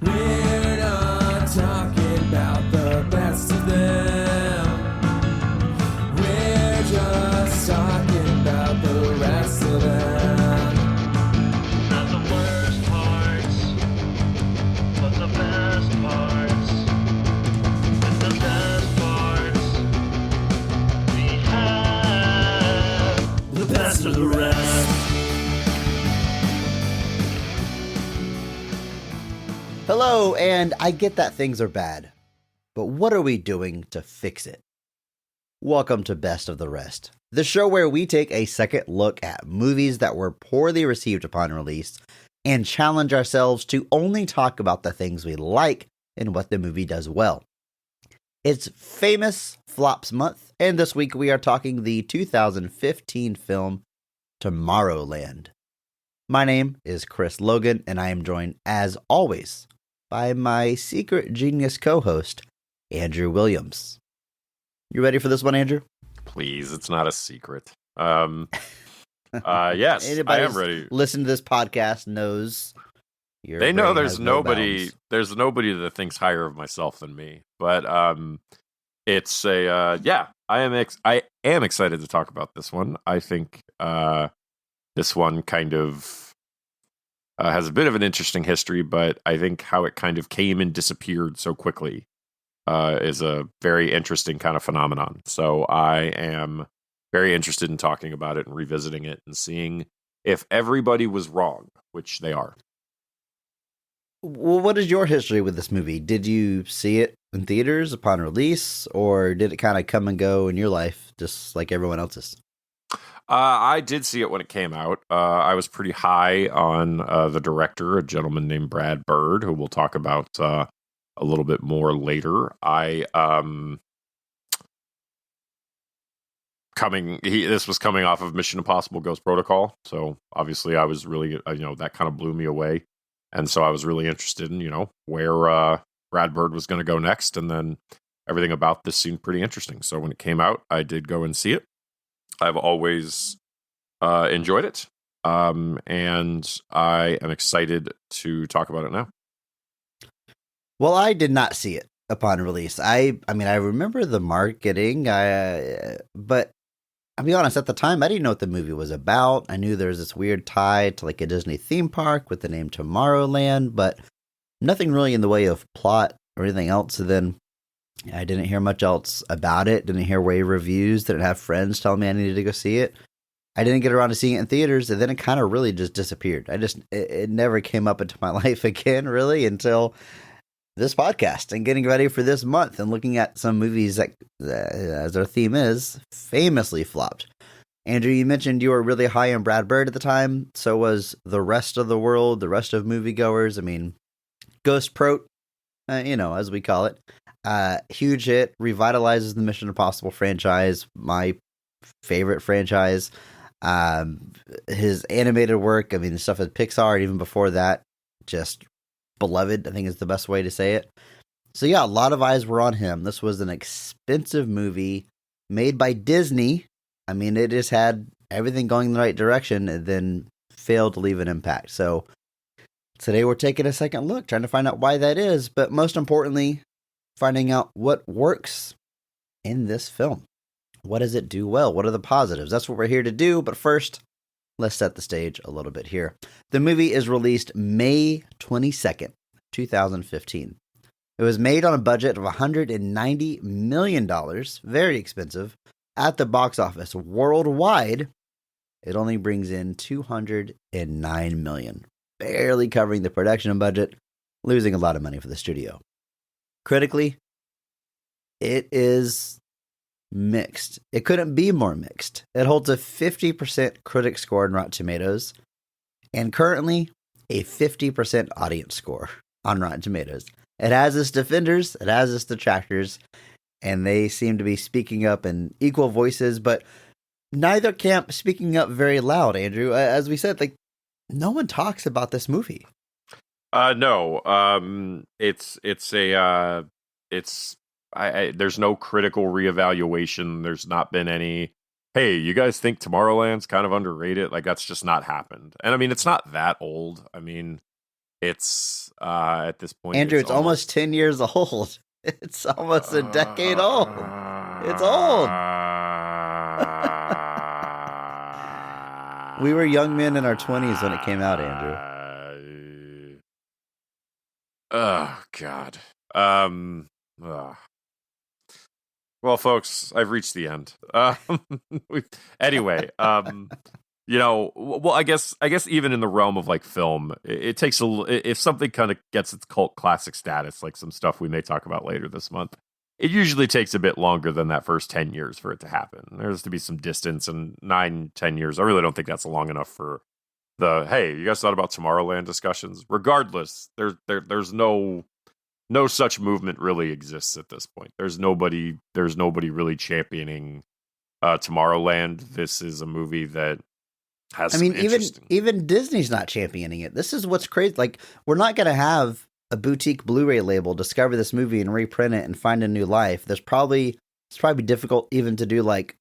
We're not talking about the best of them. We're just talking about the rest of them. Not the worst parts, but the best parts. And the best parts we have. The best of the rest. Hello, and I get that things are bad, but what are we doing to fix it? Welcome to Best of the Rest, the show where we take a second look at movies that were poorly received upon release and challenge ourselves to only talk about the things we like and what the movie does well. It's Famous Flops Month, and this week we are talking the 2015 film Tomorrowland. My name is Chris Logan, and I am joined, as always, by my secret genius co-host, Andrew Williams. You ready for this one, Andrew? Please, it's not a secret. Yes, Anybody I am ready. Listen to this podcast knows. They know there's nobody that thinks higher of myself than me. But it's a I am excited to talk about this one. I think this one kind of has a bit of an interesting history, but I think how it kind of came and disappeared so quickly is a very interesting kind of phenomenon. So I am very interested in talking about it and revisiting it and seeing if everybody was wrong, which they are. Well, what is your history with this movie? Did you see it in theaters upon release, or did it kind of come and go in your life just like everyone else's? I did see it when it came out. I was pretty high on the director, a gentleman named Brad Bird, who we'll talk about a little bit more later. This was coming off of Mission Impossible Ghost Protocol, so obviously I was really, that kind of blew me away, and so I was really interested in, where Brad Bird was going to go next, and then everything about this seemed pretty interesting. So when it came out, I did go and see it. I've always enjoyed it, and I am excited to talk about it now. Well, I did not see it upon release. I remember the marketing, but I'll be honest, at the time, I didn't know what the movie was about. I knew there was this weird tie to like a Disney theme park with the name Tomorrowland, but nothing really in the way of plot or anything else. So then I didn't hear much else about it. Didn't hear rave reviews. Didn't have friends telling me I needed to go see it. I didn't get around to seeing it in theaters, and then it kind of really just disappeared. It never came up into my life again, really, until this podcast and getting ready for this month and looking at some movies that, as our theme is, famously flopped. Andrew, you mentioned you were really high on Brad Bird at the time. So was the rest of the world, the rest of moviegoers. I mean, Ghost Prot, as we call it. Huge hit, revitalizes the Mission Impossible franchise, my favorite franchise. His animated work, the stuff at Pixar, and even before that, just beloved, I think is the best way to say it. So yeah, a lot of eyes were on him. This was an expensive movie made by Disney. It just had everything going in the right direction and then failed to leave an impact. So today we're taking a second look, trying to find out why that is, but most importantly, finding out what works in this film. What does it do well? What are the positives? That's what we're here to do. But first, let's set the stage a little bit here. The movie is released May 22nd, 2015. It was made on a budget of $190 million, very expensive. At the box office worldwide, it only brings in $209 million, barely covering the production budget, losing a lot of money for the studio. Critically, it is mixed. It couldn't be more mixed. It holds a 50% critic score on Rotten Tomatoes and currently a 50% audience score on Rotten Tomatoes. It has its defenders, it has its detractors, and they seem to be speaking up in equal voices, but neither camp speaking up very loud, Andrew. As we said, no one talks about this movie. No. There's no critical reevaluation. There's not been any, hey, you guys think Tomorrowland's kind of underrated? That's just not happened. And it's not that old. It's at this point, Andrew, it's almost 10 years old. It's almost a decade old. It's old. We were young men in our 20s when it came out, Andrew. Oh, God. Well, folks, I've reached the end. Anyway, well, I guess even in the realm of like film, it takes if something kind of gets its cult classic status, like some stuff we may talk about later this month, it usually takes a bit longer than that first 10 years for it to happen. There's to be some distance, and 9-10 years, I really don't think that's long enough for hey, you guys thought about Tomorrowland discussions? Regardless, there's no such movement really exists at this point. There's nobody really championing Tomorrowland. This is a movie that has. I mean, even Disney's not championing it. This is what's crazy. Like, we're not going to have a boutique Blu-ray label discover this movie and reprint it and find a new life. It's probably difficult even to do like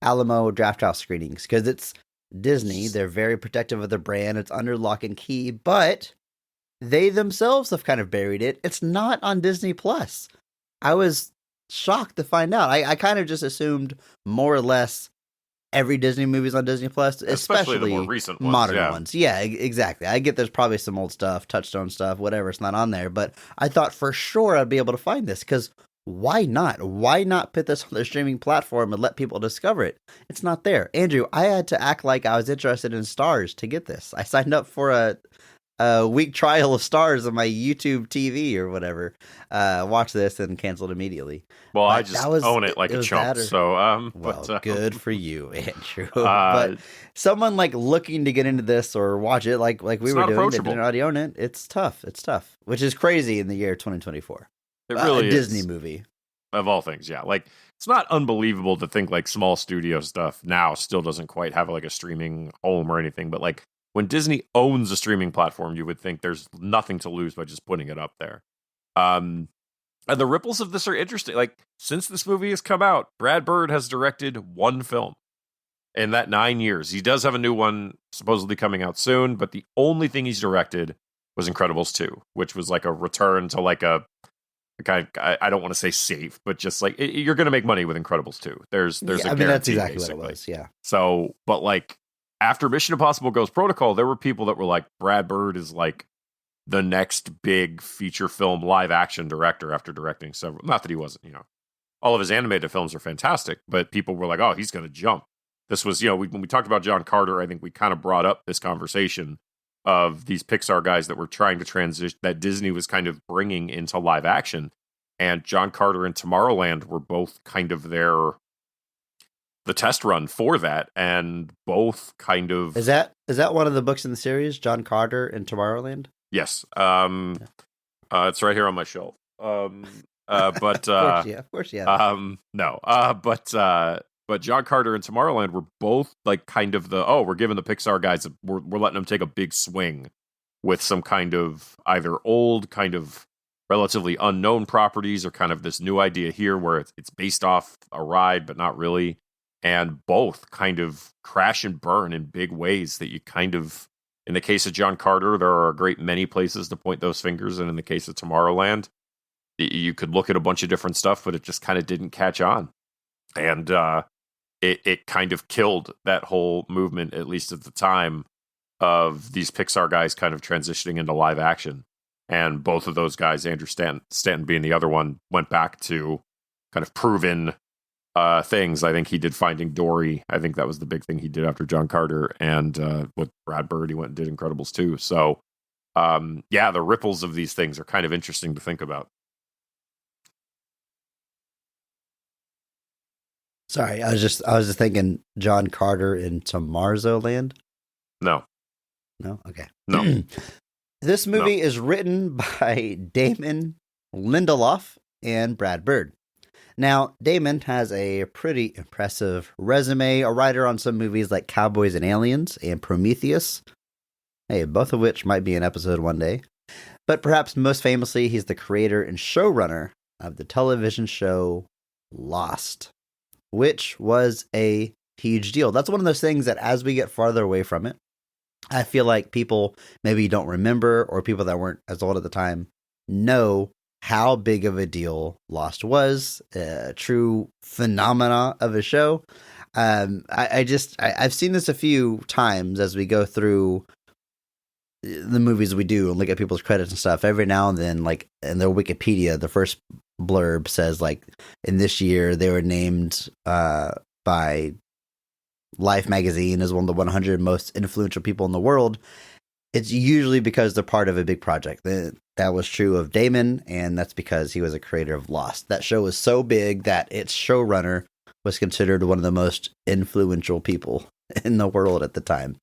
Alamo Drafthouse screenings because it's Disney. They're very protective of their brand. It's under lock and key, but they themselves have kind of buried it. It's not on Disney Plus. I was shocked to find out. I kind of just assumed more or less every Disney movie's on Disney Plus, especially the more recent ones, modern ones. Yeah, exactly. I get there's probably some old stuff, Touchstone stuff, whatever. It's not on there, but I thought for sure I'd be able to find this because why not? Why not put this on the streaming platform and let people discover it? It's not there. Andrew, I had to act like I was interested in Stars to get this. I signed up for a week trial of Stars on my YouTube TV or whatever. Watched this and canceled immediately. Well, I just own it like a chump. So, good for you, Andrew. But someone like looking to get into this or watch it, like we were doing, that didn't already own it. It's tough. It's tough, which is crazy in the year 2024. It really is a Disney movie of all things. Yeah, like it's not unbelievable to think like small studio stuff now still doesn't quite have like a streaming home or anything, but like. When Disney owns a streaming platform, you would think there's nothing to lose by just putting it up there. And the ripples of this are interesting. Like, since this movie has come out, Brad Bird has directed one film in that 9 years. He does have a new one supposedly coming out soon, but the only thing he's directed was Incredibles 2, which was like a return to like a kind of, I don't want to say safe, but just like you're going to make money with Incredibles 2. There's I mean, that's exactly basically what it was. Yeah. So, but like, after Mission Impossible Ghost Protocol, there were people that were like, Brad Bird is like the next big feature film live action director after directing several. Not that he wasn't, all of his animated films are fantastic, but people were like, oh, he's going to jump. This was, when we talked about John Carter, I think we kind of brought up this conversation of these Pixar guys that were trying to transition, that Disney was kind of bringing into live action. And John Carter and Tomorrowland were both kind of the test run for that, and both kind of is that one of the books in the series, John Carter and Tomorrowland? Yes. It's right here on my shelf. But of course, yeah. No. But John Carter and Tomorrowland were both like kind of we're giving the Pixar guys we're letting them take a big swing with some kind of either old kind of relatively unknown properties or kind of this new idea here where it's based off a ride but not really. And both kind of crash and burn in big ways that you kind of, in the case of John Carter, there are a great many places to point those fingers. And in the case of Tomorrowland, you could look at a bunch of different stuff, but it just kind of didn't catch on. And it kind of killed that whole movement, at least at the time, of these Pixar guys kind of transitioning into live action. And both of those guys, Andrew Stanton being the other one, went back to kind of proven things. I think he did Finding Dory. I think that was the big thing he did after John Carter, and with Brad Bird, he went and did Incredibles 2. So, the ripples of these things are kind of interesting to think about. Sorry, I was just thinking John Carter in Tomorrowland. No, okay, no. This movie is written by Damon Lindelof and Brad Bird. Now, Damon has a pretty impressive resume, a writer on some movies like Cowboys and Aliens and Prometheus. Hey, both of which might be an episode one day. But perhaps most famously, he's the creator and showrunner of the television show Lost, which was a huge deal. That's one of those things that as we get farther away from it, I feel like people maybe don't remember, or people that weren't as old at the time know how big of a deal Lost was, a true phenomena of a show. I've seen this a few times as we go through the movies we do and look at people's credits and stuff. Every now and then, like in their Wikipedia, the first blurb says like in this year they were named by Life magazine as one of the 100 most influential people in the world. It's usually because they're part of a big project. That was true of Damon, and that's because he was a creator of Lost. That show was so big that its showrunner was considered one of the most influential people in the world at the time.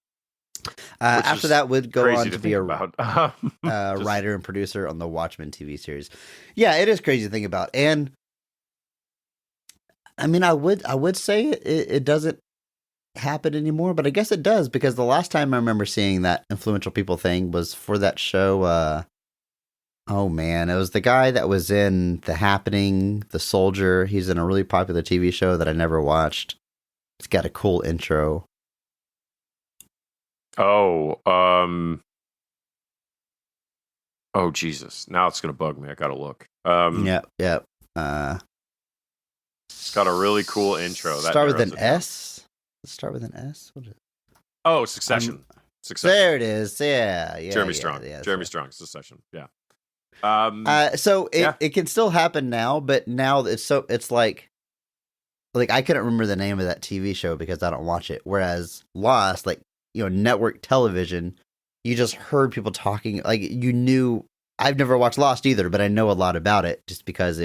After that would go on to be a writer and producer on the Watchmen TV series. Yeah, it is crazy to think about. And I mean, I would say it doesn't happen anymore, but I guess it does, because the last time I remember seeing that influential people thing was for that show. Oh man, it was the guy that was in The Happening, The Soldier. He's in a really popular TV show that I never watched. It's got a cool intro. Oh Jesus! Now it's gonna bug me. I gotta look. Yep. It's got a really cool intro. Start with an S. Start with an S. What is it? Oh, Succession. There it is. Yeah. Jeremy Strong. Jeremy Strong. Succession. Yeah. So it can still happen now, but now it's like I couldn't remember the name of that TV show because I don't watch it. Whereas Lost, like, network television, you just heard people talking, like you knew. I've never watched Lost either, but I know a lot about it just because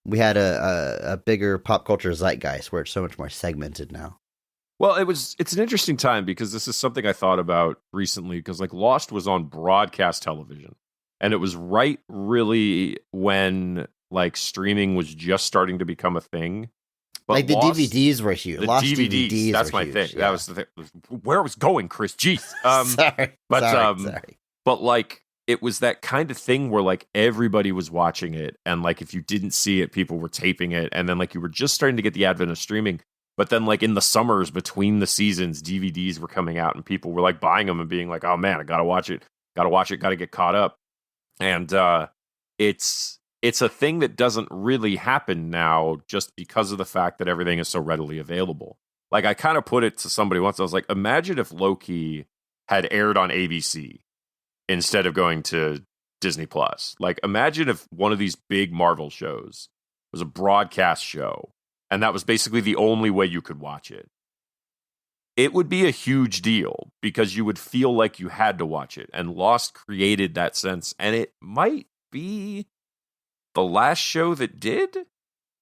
we had a bigger pop culture zeitgeist where it's so much more segmented now. Well, it's an interesting time because this is something I thought about recently, because like Lost was on broadcast television, and it was right really when like streaming was just starting to become a thing. But like the Lost, DVDs were huge. The Lost DVDs, that's my huge, thing. Yeah. That was the thing. Where I was going, Chris. Jeez. Sorry. But like it was that kind of thing where like everybody was watching it, and like if you didn't see it, people were taping it, and then like you were just starting to get the advent of streaming. But then like in the summers between the seasons, DVDs were coming out, and people were like buying them and being like, "Oh man, I gotta watch it, gotta get caught up." And it's a thing that doesn't really happen now just because of the fact that everything is so readily available. Like I kind of put it to somebody once. I was like, imagine if Loki had aired on ABC instead of going to Disney Plus. Like imagine if one of these big Marvel shows was a broadcast show, and that was basically the only way you could watch it. It would be a huge deal because you would feel like you had to watch it. And Lost created that sense. And it might be the last show that did.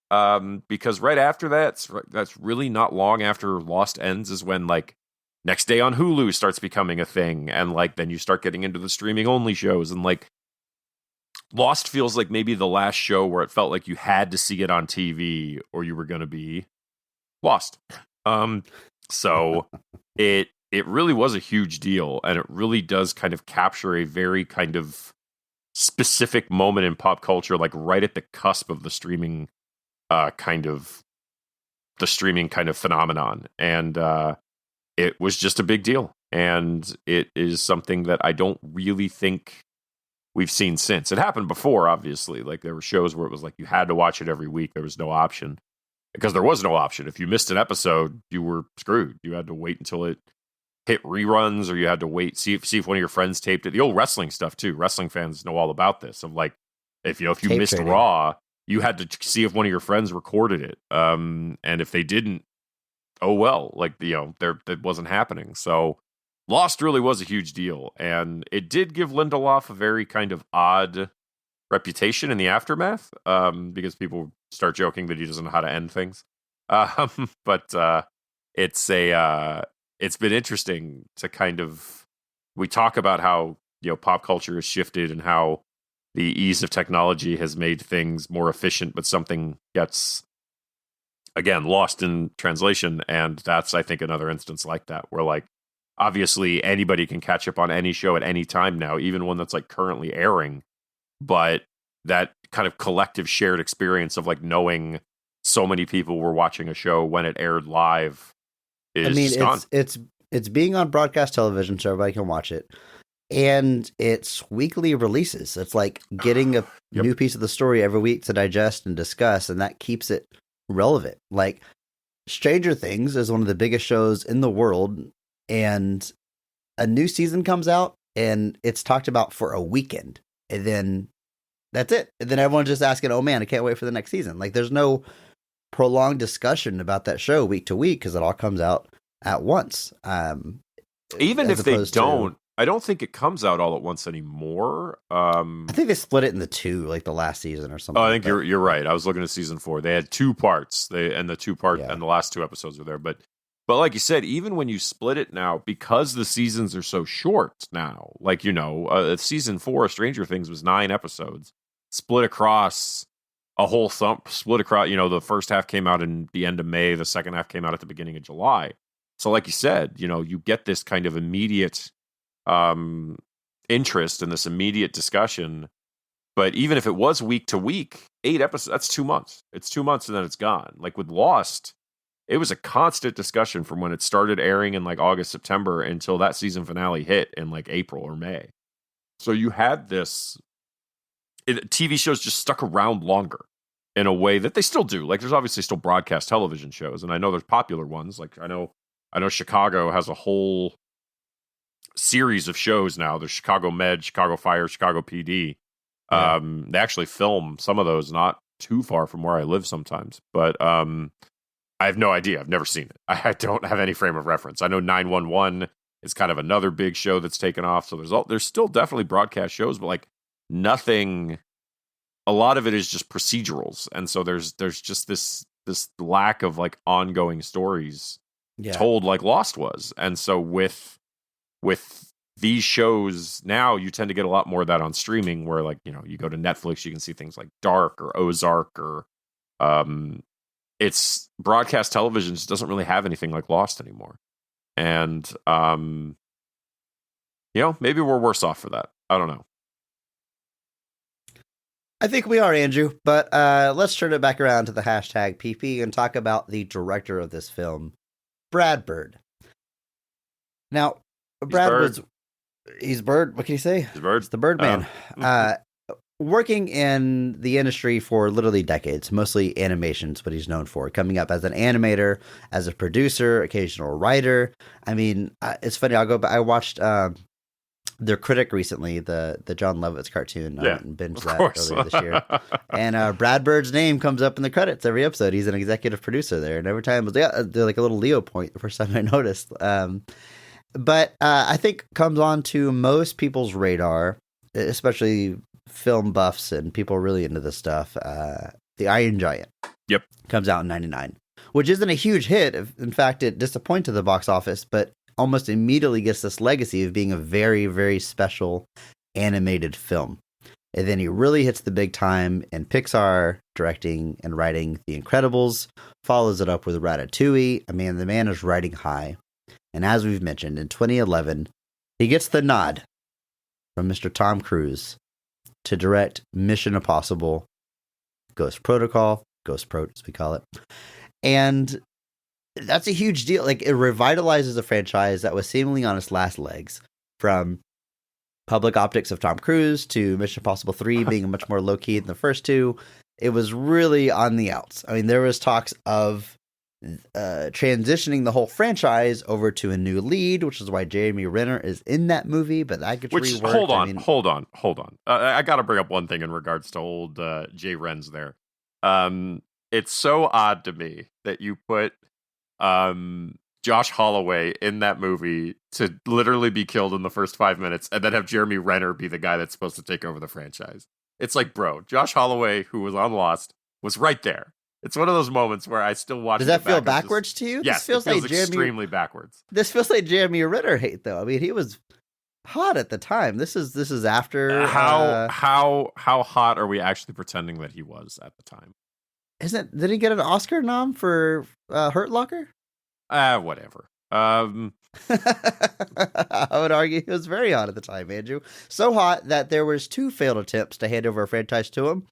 Because right after that's really not long after Lost ends is when like Next Day on Hulu starts becoming a thing. And like then you start getting into the streaming only shows. And like Lost feels like maybe the last show where it felt like you had to see it on TV or you were going to be lost. So it really was a huge deal, and it really does kind of capture a very kind of specific moment in pop culture, like right at the cusp of the streaming kind of phenomenon. And it was just a big deal. And it is something that I don't really think we've seen since. It happened before, obviously. Like there were shows where it was like you had to watch it every week. There was no option. Because there was no option. If you missed an episode, you were screwed. You had to wait until it hit reruns, or you had to wait, see if one of your friends taped it. The old wrestling stuff too. Wrestling fans know all about this. Of like, if you Tape missed trading. Raw, you had to see if one of your friends recorded it. And if they didn't, oh well, like that wasn't happening. So Lost really was a huge deal, and it did give Lindelof a very kind of odd reputation in the aftermath, because people start joking that he doesn't know how to end things. But it's been interesting to kind of, we talk about how pop culture has shifted and how the ease of technology has made things more efficient, but something gets again lost in translation, and that's I think another instance like that where like obviously anybody can catch up on any show at any time now, even one that's like currently airing. But that kind of collective shared experience of like knowing so many people were watching a show when it aired live is just gone. It's It's being on broadcast television so everybody can watch it. And it's weekly releases. It's like getting a new piece of the story every week to digest and discuss, and that keeps it relevant. Like Stranger Things is one of the biggest shows in the world, and a new season comes out and it's talked about for a weekend. And then that's it. And then everyone's just asking, oh man, I can't wait for the next season. Like there's no prolonged discussion about that show week to week because it all comes out at once. Even if they don't, I don't think it comes out all at once anymore. I think they split it into two, like the last season or something. Oh, I think you're right. I was looking at season 4. They had 2 parts. And the last 2 episodes are there. But like you said, even when you split it now, because the seasons are so short now, like season 4 of Stranger Things was 9 episodes, split across a whole split across. The first half came out in the end of May, the second half came out at the beginning of July. So, like you said, you get this kind of immediate interest in this immediate discussion. But even if it was week to week, 8 episodes, that's 2 months. It's 2 months and then it's gone. Like with Lost, it was a constant discussion from when it started airing in like August, September until that season finale hit in like April or May. So you had this, TV shows just stuck around longer in a way that they still do. Like there's obviously still broadcast television shows, and I know there's popular ones. Like I know Chicago has a whole series of shows now. There's Chicago Med, Chicago Fire, Chicago PD. Yeah. They actually film some of those not too far from where I live sometimes, but I have no idea. I've never seen it. I don't have any frame of reference. I know 911 is kind of another big show that's taken off. So there's still definitely broadcast shows, but like nothing. A lot of it is just procedurals, and so there's just this lack of like ongoing stories told like Lost was, and so with these shows now, you tend to get a lot more of that on streaming, where like you go to Netflix, you can see things like Dark or Ozark or it's broadcast television just doesn't really have anything like Lost anymore, and maybe we're worse off for that. I don't know. I think we are, Andrew, but let's turn it back around to the hashtag PP and talk about the director of this film, Brad Bird. Now, he's Bird. What can you say? He's Bird. It's the Birdman. Working in the industry for literally decades, mostly animation's what he's known for. Coming up as an animator, as a producer, occasional writer. I mean, it's funny. I'll go back. I watched The Critic recently, the John Lovitz cartoon. I went and binged that earlier this year. And Brad Bird's name comes up in the credits every episode. He's an executive producer there, and every time they're like a little Leo point. The first time I noticed. But I think comes on to most people's radar, especially film buffs and people really into this stuff. The Iron Giant. Yep. Comes out in 1999, which isn't a huge hit. In fact, it disappointed the box office, but almost immediately gets this legacy of being a very, very special animated film. And then he really hits the big time in Pixar, directing and writing The Incredibles, follows it up with Ratatouille. I mean, the man is riding high. And as we've mentioned, in 2011, he gets the nod from Mr. Tom Cruise to direct Mission Impossible, Ghost Protocol, Ghost Pro, as we call it. And that's a huge deal. Like, it revitalizes a franchise that was seemingly on its last legs, from public optics of Tom Cruise to Mission Impossible 3 being much more low-key than the first two. It was really on the outs. I mean, there was talks of transitioning the whole franchise over to a new lead, which is why Jeremy Renner is in that movie, but that gets reworked. Hold on. I got to bring up one thing in regards to old Jay Renz there. It's so odd to me that you put Josh Holloway in that movie to literally be killed in the first 5 minutes and then have Jeremy Renner be the guy that's supposed to take over the franchise. It's like, bro, Josh Holloway, who was on Lost, was right there. It's one of those moments where I still watch. Does that feel backwards to you? Yes, it feels extremely backwards. This feels like Jeremy Renner hate, though. I mean, he was hot at the time. This is after. How hot are we actually pretending that he was at the time? Did he get an Oscar nom for Hurt Locker? Whatever. I would argue he was very hot at the time, Andrew. So hot that there was 2 failed attempts to hand over a franchise to him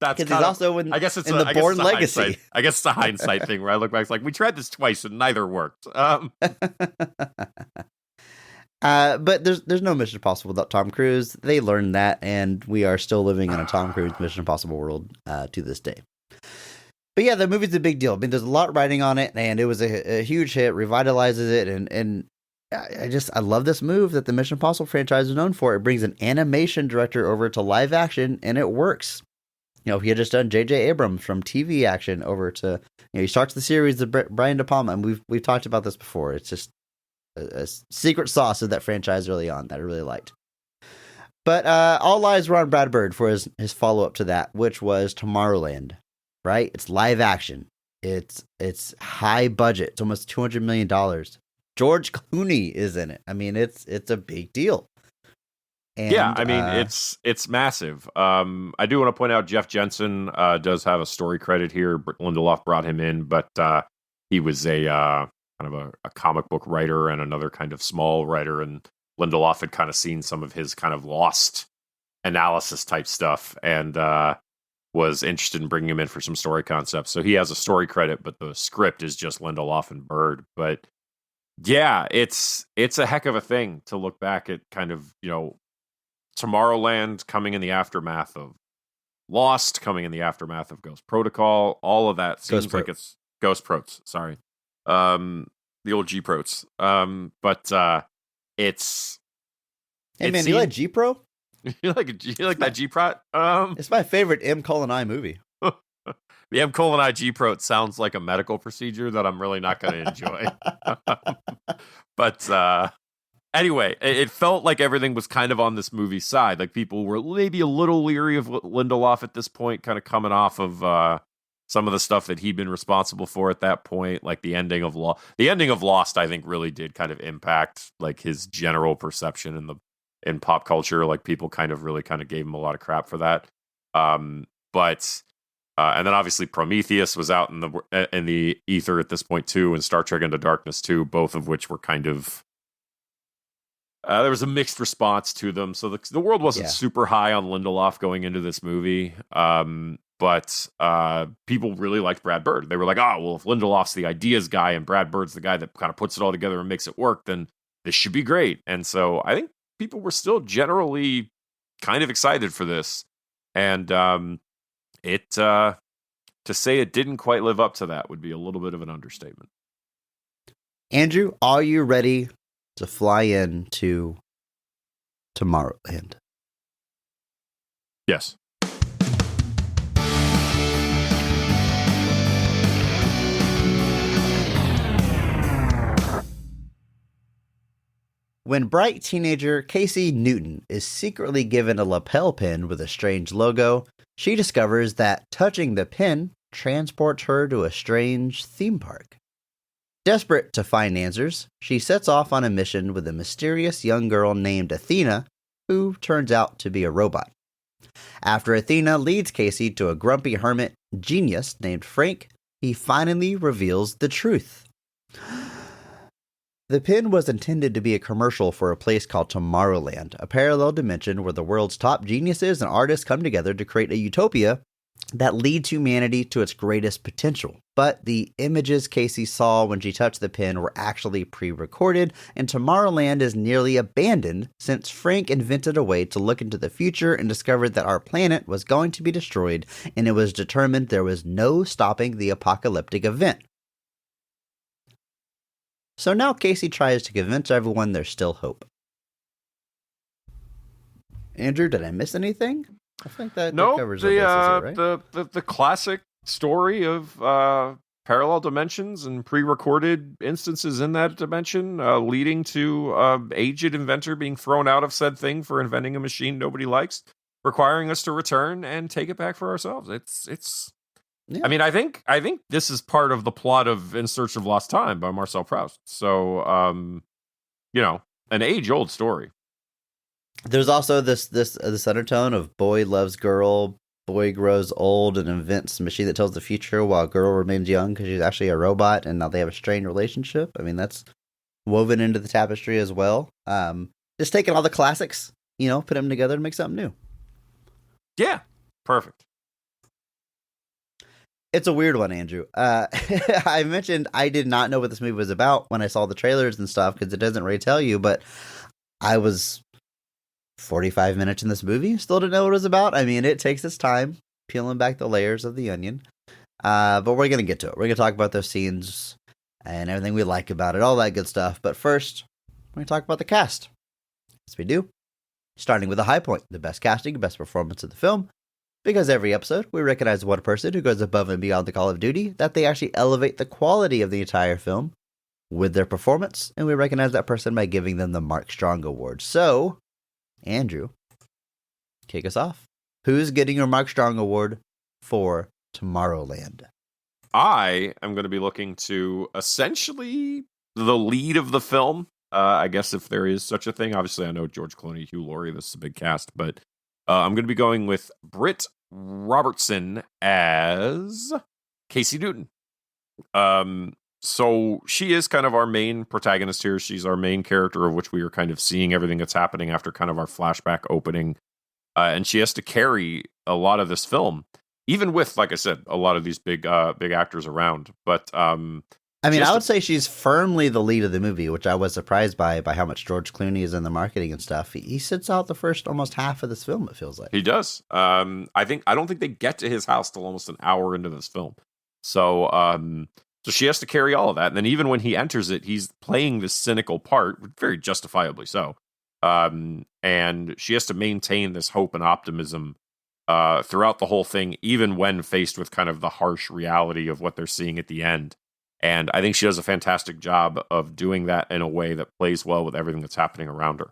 that's because he's also in. I guess it's in the Bourne Legacy. I guess it's a hindsight thing where I look back, it's like we tried this twice and neither worked. But there's no Mission Impossible without Tom Cruise. They learned that, and we are still living in a Tom Cruise Mission Impossible world to this day. But yeah, the movie's a big deal. I mean, there's a lot riding on it, and it was a huge hit, revitalizes it, and I love this move that the Mission Impossible franchise is known for. It brings an animation director over to live action, and it works. He had just done J.J. Abrams from TV action over to, he starts the series of Brian De Palma, and we've talked about this before. It's just a secret sauce of that franchise early on that I really liked. But all eyes were on Brad Bird for his follow-up to that, which was Tomorrowland, right? It's live action. It's high budget. It's almost $200 million. George Clooney is in it. I mean, it's a big deal. And, yeah, I mean, it's massive. I do want to point out Jeff Jensen does have a story credit here. Lindelof brought him in, but he was a kind of a comic book writer and another kind of small writer, and Lindelof had kind of seen some of his kind of Lost analysis type stuff and was interested in bringing him in for some story concepts. So he has a story credit, but the script is just Lindelof and Bird. But yeah, it's a heck of a thing to look back at, kind of, Tomorrowland coming in the aftermath of Lost, coming in the aftermath of Ghost Protocol. All of that seems like it's Ghost Prots. Sorry, the old G Prots. But it's. Hey man, do you like G Pro? You like that G Prot? It's my favorite M:I movie. The M:I G Prot sounds like a medical procedure that I'm really not going to enjoy. But anyway, it felt like everything was kind of on this movie's side. Like, people were maybe a little leery of Lindelof at this point, kind of coming off of some of the stuff that he'd been responsible for at that point. Like the ending of Lost, I think, really did kind of impact like his general perception in pop culture. Like, people kind of gave him a lot of crap for that. And then obviously Prometheus was out in the ether at this point too, and Star Trek Into Darkness too, both of which were kind of there was a mixed response to them. So the world wasn't super high on Lindelof going into this movie, but people really liked Brad Bird. They were like, oh, well, if Lindelof's the ideas guy and Brad Bird's the guy that kind of puts it all together and makes it work, then this should be great. And so I think people were still generally kind of excited for this, and to say it didn't quite live up to that would be a little bit of an understatement. Andrew, are you ready to fly in to Tomorrowland? Yes. When bright teenager Casey Newton is secretly given a lapel pin with a strange logo, she discovers that touching the pin transports her to a strange theme park. Desperate to find answers, she sets off on a mission with a mysterious young girl named Athena, who turns out to be a robot. After Athena leads Casey to a grumpy hermit genius named Frank, he finally reveals the truth. The pin was intended to be a commercial for a place called Tomorrowland, a parallel dimension where the world's top geniuses and artists come together to create a utopia that leads humanity to its greatest potential. But the images Casey saw when she touched the pin were actually pre-recorded, and Tomorrowland is nearly abandoned since Frank invented a way to look into the future and discovered that our planet was going to be destroyed, and it was determined there was no stopping the apocalyptic event. So now Casey tries to convince everyone there's still hope. Andrew, did I miss anything? I think that covers it, right? The classic story of parallel dimensions and pre-recorded instances in that dimension, leading to aged inventor being thrown out of said thing for inventing a machine nobody likes, requiring us to return and take it back for ourselves. It's. Yeah. I mean, I think this is part of the plot of In Search of Lost Time by Marcel Proust. So, an age-old story. There's also this undertone of boy loves girl, boy grows old and invents a machine that tells the future while girl remains young because she's actually a robot, and now they have a strained relationship. I mean, that's woven into the tapestry as well. Just taking all the classics, put them together to make something new. Yeah, perfect. It's a weird one, Andrew. I mentioned I did not know what this movie was about when I saw the trailers and stuff because it doesn't really tell you, but I was 45 minutes in this movie, still didn't know what it was about. I mean, it takes its time peeling back the layers of the onion, but we're going to get to it. We're going to talk about those scenes and everything we like about it, all that good stuff. But first, we're going to talk about the cast. As we do, starting with the high point, the best casting, best performance of the film. Because every episode, we recognize one person who goes above and beyond the call of duty, that they actually elevate the quality of the entire film with their performance, and we recognize that person by giving them the Mark Strong Award. So, Andrew, kick us off. Who's getting your Mark Strong Award for Tomorrowland? I am going to be looking to essentially the lead of the film. I guess if there is such a thing. Obviously, I know George Clooney, Hugh Laurie, this is a big cast, but I'm going to be going with Britt Robertson as Casey Newton. So she is kind of our main protagonist here. She's our main character, of which we are kind of seeing everything that's happening after kind of our flashback opening. And she has to carry a lot of this film, even with, like I said, a lot of these big actors around. But I mean, I would say she's firmly the lead of the movie, which I was surprised by how much George Clooney is in the marketing and stuff. He sits out the first almost half of this film, it feels like. He does. I don't think they get to his house till almost an hour into this film. So she has to carry all of that. And then even when he enters it, he's playing this cynical part, very justifiably so. And she has to maintain this hope and optimism throughout the whole thing, even when faced with kind of the harsh reality of what they're seeing at the end. And I think she does a fantastic job of doing that in a way that plays well with everything that's happening around her.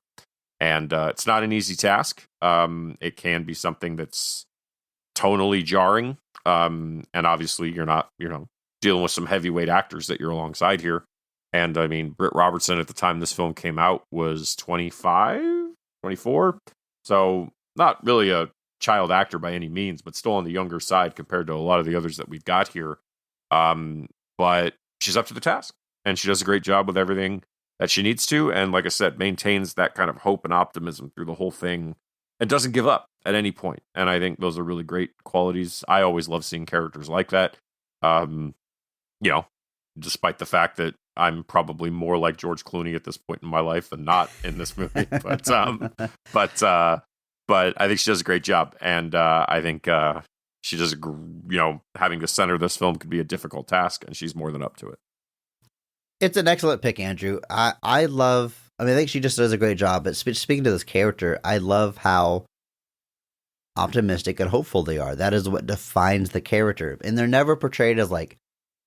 And it's not an easy task. It can be something that's tonally jarring. And obviously you're not, dealing with some heavyweight actors that you're alongside here. And I mean, Britt Robertson at the time this film came out was 25, 24. So not really a child actor by any means, but still on the younger side compared to a lot of the others that we've got here. But she's up to the task, and she does a great job with everything that she needs to. And like I said, maintains that kind of hope and optimism through the whole thing and doesn't give up at any point. And I think those are really great qualities. I always love seeing characters like that. Despite the fact that I'm probably more like George Clooney at this point in my life than not in this movie. But I think she does a great job. And I think she does, having to center this film could be a difficult task, and she's more than up to it. It's an excellent pick, Andrew. I think she just does a great job. But speaking to this character, I love how optimistic and hopeful they are. That is what defines the character. And they're never portrayed as like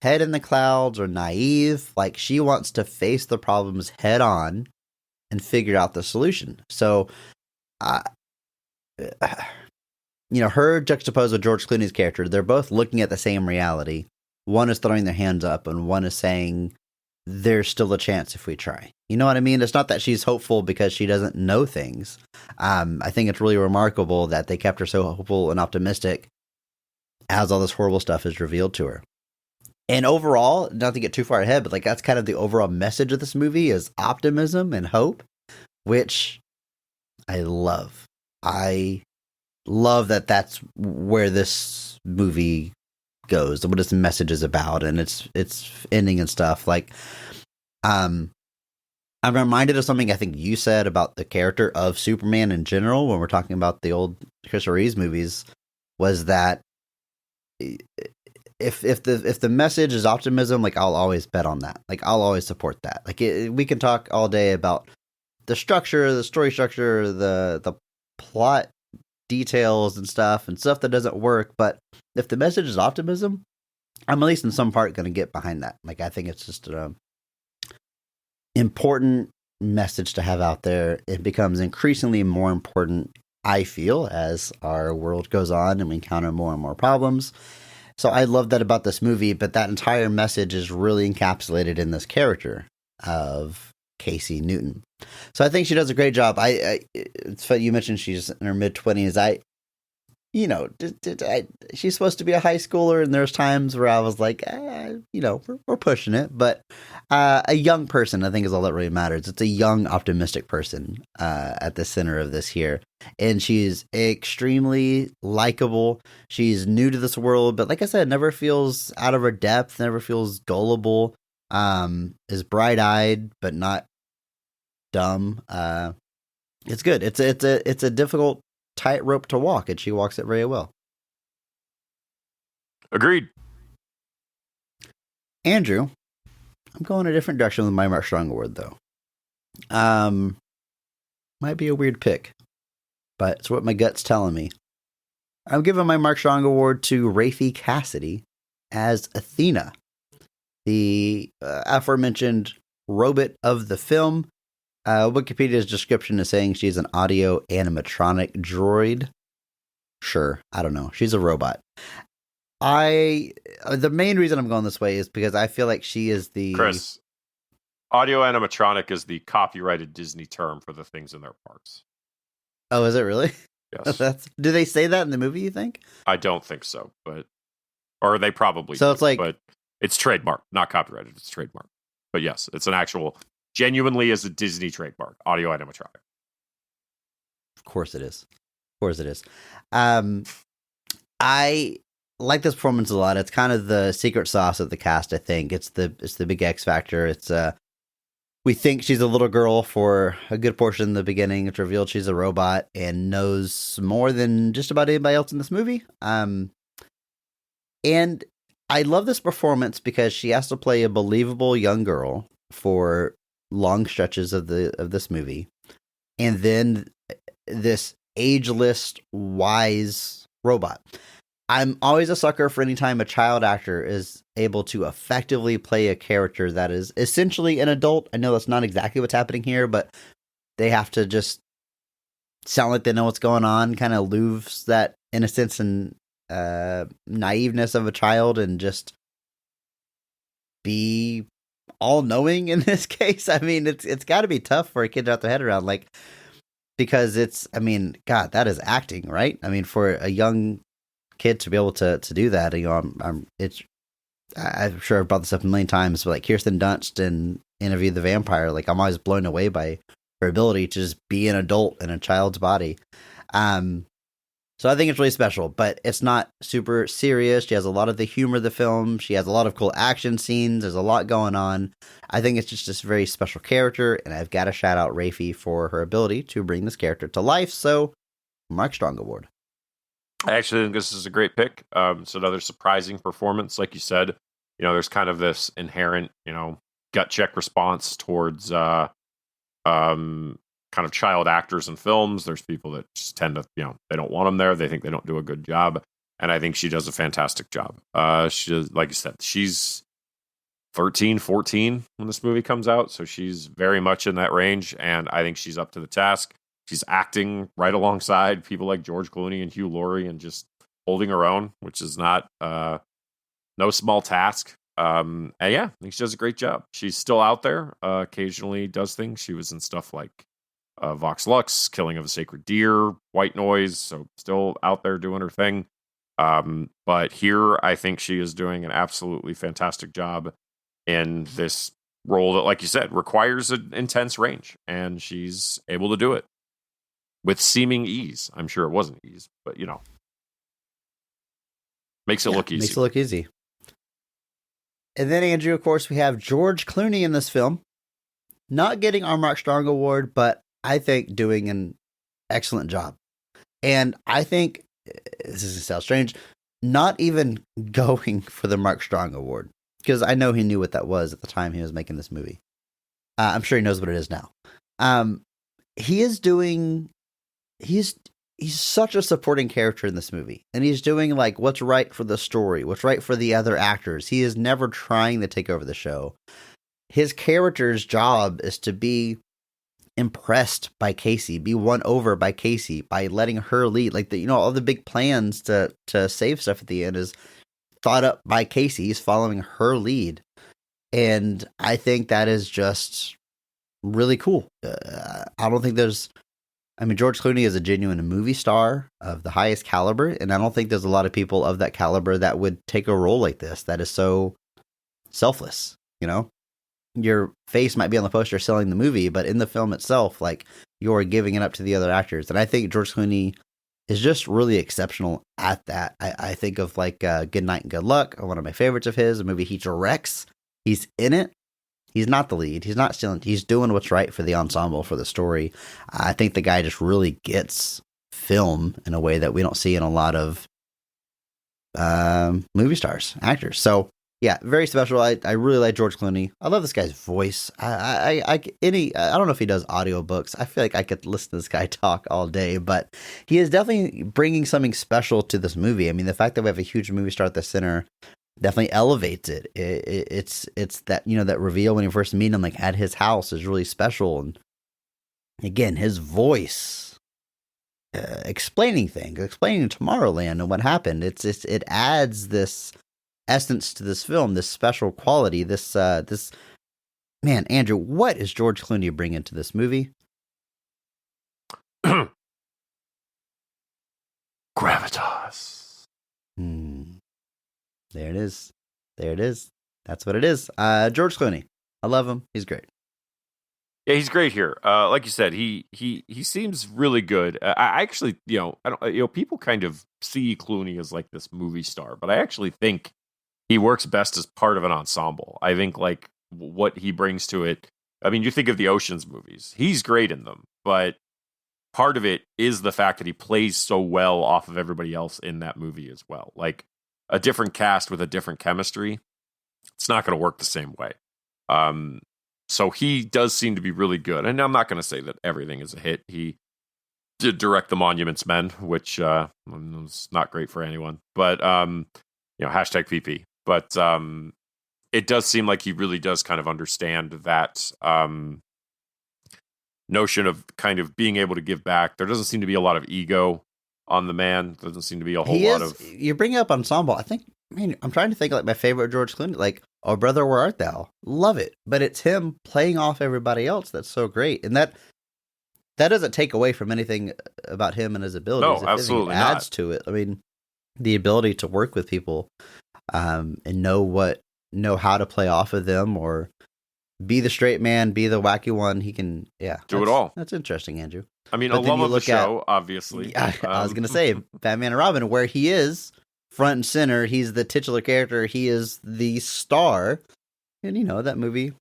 head in the clouds or naive. Like, she wants to face the problems head on and figure out the solution. So, her juxtaposed with George Clooney's character, they're both looking at the same reality. One is throwing their hands up, and one is saying, there's still a chance if we try. You know what I mean? It's not that she's hopeful because she doesn't know things. I think it's really remarkable that they kept her so hopeful and optimistic as all this horrible stuff is revealed to her. And overall, not to get too far ahead, but like that's kind of the overall message of this movie is optimism and hope, which I love. I love that that's where this movie goes and what its message is about and its ending and stuff. Like, I'm reminded of something I think you said about the character of Superman in general when we're talking about the old Christopher Reeves movies, was that if the message is optimism, like I'll always bet on that. Like I'll always support that. Like we can talk all day about the structure, the story structure, the plot details and stuff that doesn't work. But if the message is optimism, I'm at least in some part going to get behind that. Like I think it's just an important message to have out there. It becomes increasingly more important, I feel, as our world goes on and we encounter more and more problems. So I love that about this movie, but that entire message is really encapsulated in this character of Casey Newton. So I think she does a great job. It's funny you mentioned she's in her mid-20s. she's supposed to be a high schooler, and there's times where I was like, we're pushing it. But a young person, I think, is all that really matters. It's a young, optimistic person at the center of this here. And she's extremely likable. She's new to this world, but like I said, never feels out of her depth, never feels gullible, is bright-eyed, but not dumb. It's good. It's a difficult tightrope to walk, and she walks it very well. Agreed. Andrew, I'm going a different direction with my Mark Strong award, though. Might be a weird pick, but it's what my gut's telling me. I'm giving my Mark Strong award to Rafie Cassidy as Athena, the aforementioned robot of the film. Wikipedia's description is saying she's an audio animatronic droid. Sure, I don't know. She's a robot. The main reason I'm going this way is because I feel like she is the... Chris, audio animatronic is the copyrighted Disney term for the things in their parks. Oh, is it really? Yes. Do they say that in the movie, you think? I don't think so, or they probably so do, it's like... But it's trademark, not copyrighted. It's trademark. But yes, it's an actual... Genuinely is a Disney trademark, audio animatronic. Of course it is. I like this performance a lot. It's kind of the secret sauce of the cast, I think. It's the big X factor. It's we think she's a little girl for a good portion in the beginning. It's revealed she's a robot and knows more than just about anybody else in this movie. And I love this performance because she has to play a believable young girl for long stretches of this movie, and then this ageless, wise robot. I'm always a sucker for any time a child actor is able to effectively play a character that is essentially an adult. I know that's not exactly what's happening here, but they have to just sound like they know what's going on, kind of lose that innocence and naiveness of a child, and just be all-knowing in this case. I mean, it's got to be tough for a kid to wrap their head around, like, because God, that is acting, right? I mean, for a young kid to be able to do that, I'm sure I've brought this up a million times, but like Kirsten Dunst in Interview the Vampire, like, I'm always blown away by her ability to just be an adult in a child's body. So I think it's really special, but it's not super serious. She has a lot of the humor of the film. She has a lot of cool action scenes. There's a lot going on. I think it's just this very special character, and I've got to shout out Rafie for her ability to bring this character to life. So, Mark Strong Award. I actually think this is a great pick. It's another surprising performance. Like you said, there's kind of this inherent, gut check response towards kind of child actors in films. There's people that just tend to, they don't want them there. They think they don't do a good job. And I think she does a fantastic job. She does, like you said, she's 13, 14 when this movie comes out. So she's very much in that range. And I think she's up to the task. She's acting right alongside people like George Clooney and Hugh Laurie and just holding her own, which is not no small task. And yeah, I think she does a great job. She's still out there, occasionally does things. She was in stuff like Vox Lux, Killing of a Sacred Deer, White Noise, so still out there doing her thing. But here, I think she is doing an absolutely fantastic job in this role that, like you said, requires an intense range, and she's able to do it with seeming ease. I'm sure it wasn't ease, but makes it look easy. Makes it look easy. And then, Andrew, of course, we have George Clooney in this film, not getting our Mark Strong Award, but I think doing an excellent job. And I think, this is going to sound strange, not even going for the Mark Strong Award, because I know he knew what that was at the time he was making this movie. I'm sure he knows what it is now. He's such a supporting character in this movie, and he's doing like what's right for the story, what's right for the other actors. He is never trying to take over the show. His character's job is to be impressed by Casey, be won over by Casey, by letting her lead. Like all the big plans to save stuff at the end is thought up by Casey. He's following her lead, and I think that is just really cool. I don't think there's I mean, George Clooney is a genuine movie star of the highest caliber, and I don't think there's a lot of people of that caliber that would take a role like this that is so selfless, you know? Your face might be on the poster selling the movie, but in the film itself, like, you're giving it up to the other actors. And I think George Clooney is just really exceptional at that. I think of, like, Good Night and Good Luck, one of my favorites of his, a movie he directs. He's in it. He's not the lead. He's not stealing. He's doing what's right for the ensemble, for the story. I think the guy just really gets film in a way that we don't see in a lot of movie stars, actors. So, yeah, very special. I really like George Clooney. I love this guy's voice. I don't know if he does audiobooks. I feel like I could listen to this guy talk all day, but he is definitely bringing something special to this movie. I mean, the fact that we have a huge movie star at the center definitely elevates it. It's that, you know, that reveal when you first meet him, like at his house, is really special. And again, his voice explaining things, explaining Tomorrowland and what happened. It adds this essence to this film, this special quality. This man, Andrew, what is George Clooney bringing to this movie? Gravitas. There it is. There it is. That's what it is. George Clooney. I love him. He's great. Yeah, he's great here. Like you said, he seems really good. I actually, people kind of see Clooney as like this movie star, but I actually think he works best as part of an ensemble. I think like what he brings to it. I mean, you think of the Ocean's movies. He's great in them, but part of it is the fact that he plays so well off of everybody else in that movie as well. Like, a different cast with a different chemistry, it's not going to work the same way. So he does seem to be really good. And I'm not going to say that everything is a hit. He did direct The Monuments Men, which was not great for anyone. But, hashtag PP. But it does seem like he really does kind of understand that notion of kind of being able to give back. There doesn't seem to be a lot of ego on the man. Doesn't seem to be a whole lot of. You bring up ensemble. I'm trying to think like my favorite George Clooney, like "Oh Brother, Where Art Thou?" Love it, but it's him playing off everybody else that's so great, and that doesn't take away from anything about him and his abilities. No, absolutely it adds to it. I mean, the ability to work with people, and know how to play off of them, or be the straight man, be the wacky one. He can, do it all. That's interesting, Andrew. I mean, but a love of the show, obviously. Yeah, I was going to say Batman and Robin, where he is front and center. He's the titular character. He is the star. And, that movie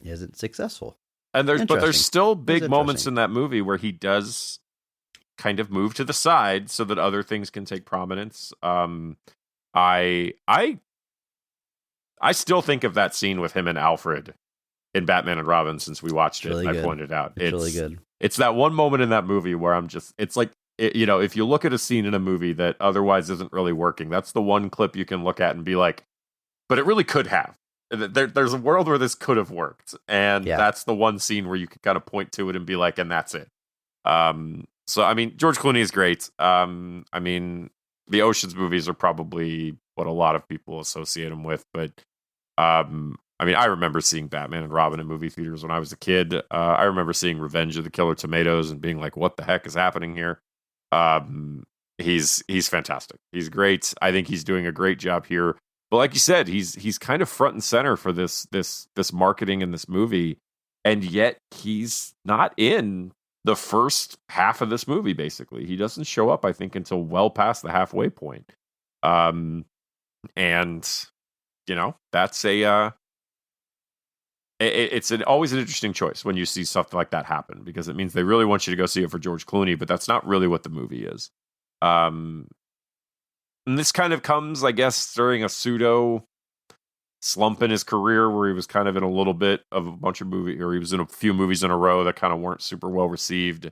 isn't successful. And there's still big moments in that movie where he does kind of move to the side so that other things can take prominence. I still think of that scene with him and Alfred in Batman and Robin since we watched it. Really I pointed out. It's really good. It's that one moment in that movie where it's like, if you look at a scene in a movie that otherwise isn't really working, that's the one clip you can look at and be like, but it really could have. There's a world where this could have worked. And that's the one scene where you can kind of point to it and be like, and that's it. So, I mean, George Clooney is great. I mean, the Ocean's movies are probably what a lot of people associate him with, but I mean, I remember seeing Batman and Robin in movie theaters when I was a kid. I remember seeing Revenge of the Killer Tomatoes and being like, what the heck is happening here? He's fantastic. He's great. I think he's doing a great job here. But like you said, he's kind of front and center for this marketing in this movie. And yet he's not in the first half of this movie, basically. He doesn't show up, I think, until well past the halfway point. And, that's it's always an interesting choice when you see something like that happen, because it means they really want you to go see it for George Clooney, but that's not really what the movie is. And this kind of comes, I guess, during a pseudo slump in his career where he was kind of in a little bit of a bunch of movies, or he was in a few movies in a row that kind of weren't super well received.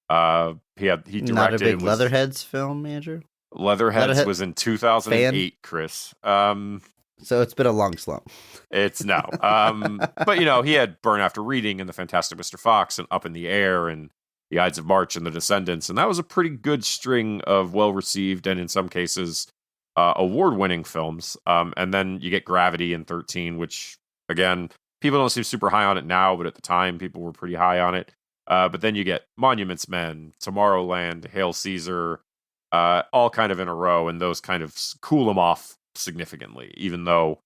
He directed. Not a big Leatherheads film, Andrew? Leatherheads was in 2008, Chris. So it's been a long slump. It's no. But, he had Burn After Reading and The Fantastic Mr. Fox and Up in the Air and The Ides of March and The Descendants. And that was a pretty good string of well-received and, in some cases, award-winning films. And then you get Gravity in 13, which, again, people don't seem super high on it now, but at the time, people were pretty high on it. But then you get Monuments Men, Tomorrowland, Hail Caesar, all kind of in a row, and those kind of cool him off significantly, even though,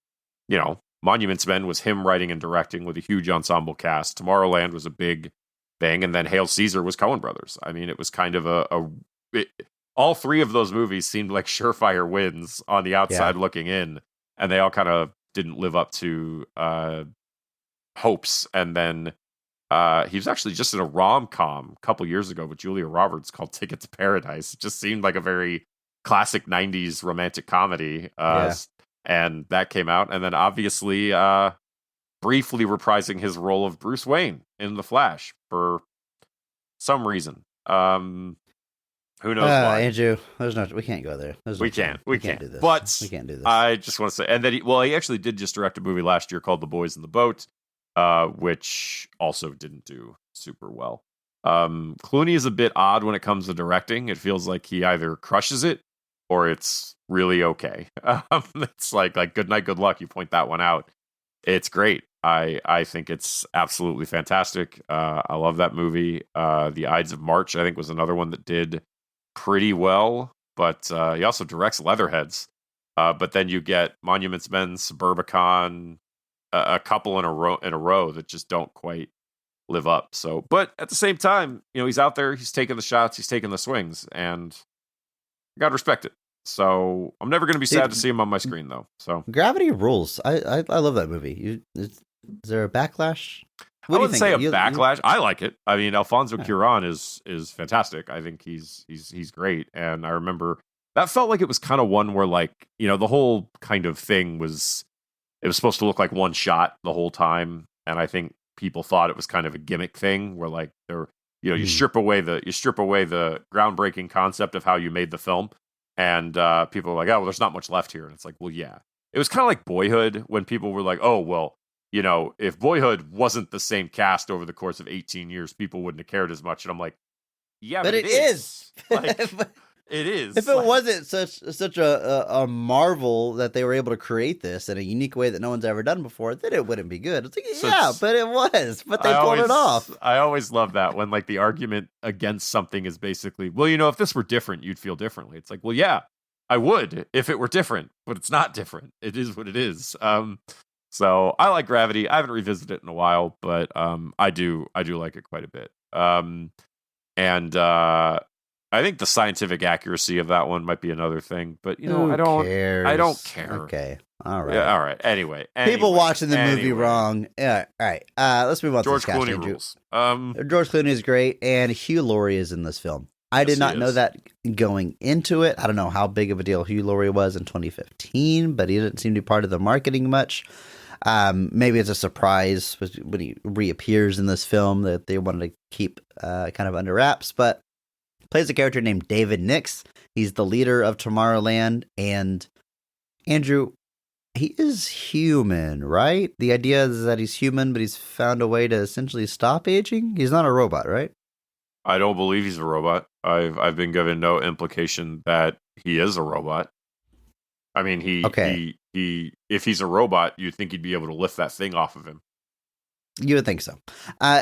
Monuments Men was him writing and directing with a huge ensemble cast. Tomorrowland was a big thing, and then Hail Caesar was Coen Brothers. I mean, it was kind of all three of those movies seemed like surefire wins on the outside looking in, and they all kind of didn't live up to hopes. And then he was actually just in a rom-com a couple years ago with Julia Roberts called Ticket to Paradise. It just seemed like a very classic 90s romantic comedy. And that came out. And then obviously briefly reprising his role of Bruce Wayne in The Flash for some reason. Who knows why? Andrew, we can't go there. We can't do this. But we can't do this. I just want to say, and then he actually did just direct a movie last year called The Boys in the Boat, which also didn't do super well. Clooney is a bit odd when it comes to directing. It feels like he either crushes it or it's really okay. It's like good night, good luck. You point that one out. It's great. I think it's absolutely fantastic. I love that movie. The Ides of March, I think, was another one that did pretty well, but he also directs Leatherheads. But then you get Monuments Men, Suburbicon, a couple in a row that just don't quite live up. So, but at the same time, he's out there, he's taking the shots, he's taking the swings, and you gotta respect it. So I'm never going to be sad to see him on my screen, though. So Gravity rules. I love that movie. Is there a backlash? I wouldn't say a backlash. I like it. I mean, Alfonso Cuarón is fantastic. I think he's great. And I remember that felt like it was kind of one where, like, the whole kind of thing was, it was supposed to look like one shot the whole time. And I think people thought it was kind of a gimmick thing where, like, you strip away the groundbreaking concept of how you made the film. And people are like, oh, well, there's not much left here. And it's like, well, yeah. It was kind of like Boyhood when people were like, oh, well, if Boyhood wasn't the same cast over the course of 18 years, people wouldn't have cared as much. And I'm like, yeah, but it is. Like, it is. If it wasn't such a marvel that they were able to create this in a unique way that no one's ever done before, then it wouldn't be good. It's like, but it was. But they pulled it off. I always love that when, like, the argument against something is basically, well, if this were different, you'd feel differently. It's like, well, yeah, I would if it were different, but it's not different. It is what it is. So I like Gravity. I haven't revisited it in a while, but I do like it quite a bit. And I think the scientific accuracy of that one might be another thing, but I don't care. Okay. All right. Yeah, all right. Anyway, people watching the movie wrong. Yeah. All right. Let's move on George to this cast, Clooney Andrew. rules. George Clooney is great, and Hugh Laurie is in this film. I did not know that going into it. I don't know how big of a deal Hugh Laurie was in 2015, but he didn't seem to be part of the marketing much. Maybe it's a surprise when he reappears in this film that they wanted to keep kind of under wraps, but plays a character named David Nix. He's the leader of Tomorrowland, and Andrew, he is human, right? The idea is that he's human, but he's found a way to essentially stop aging. He's not a robot, right? I don't believe he's a robot. I've been given no implication that he is a robot. I mean, he if he's a robot, you'd think he'd be able to lift that thing off of him. You would think so.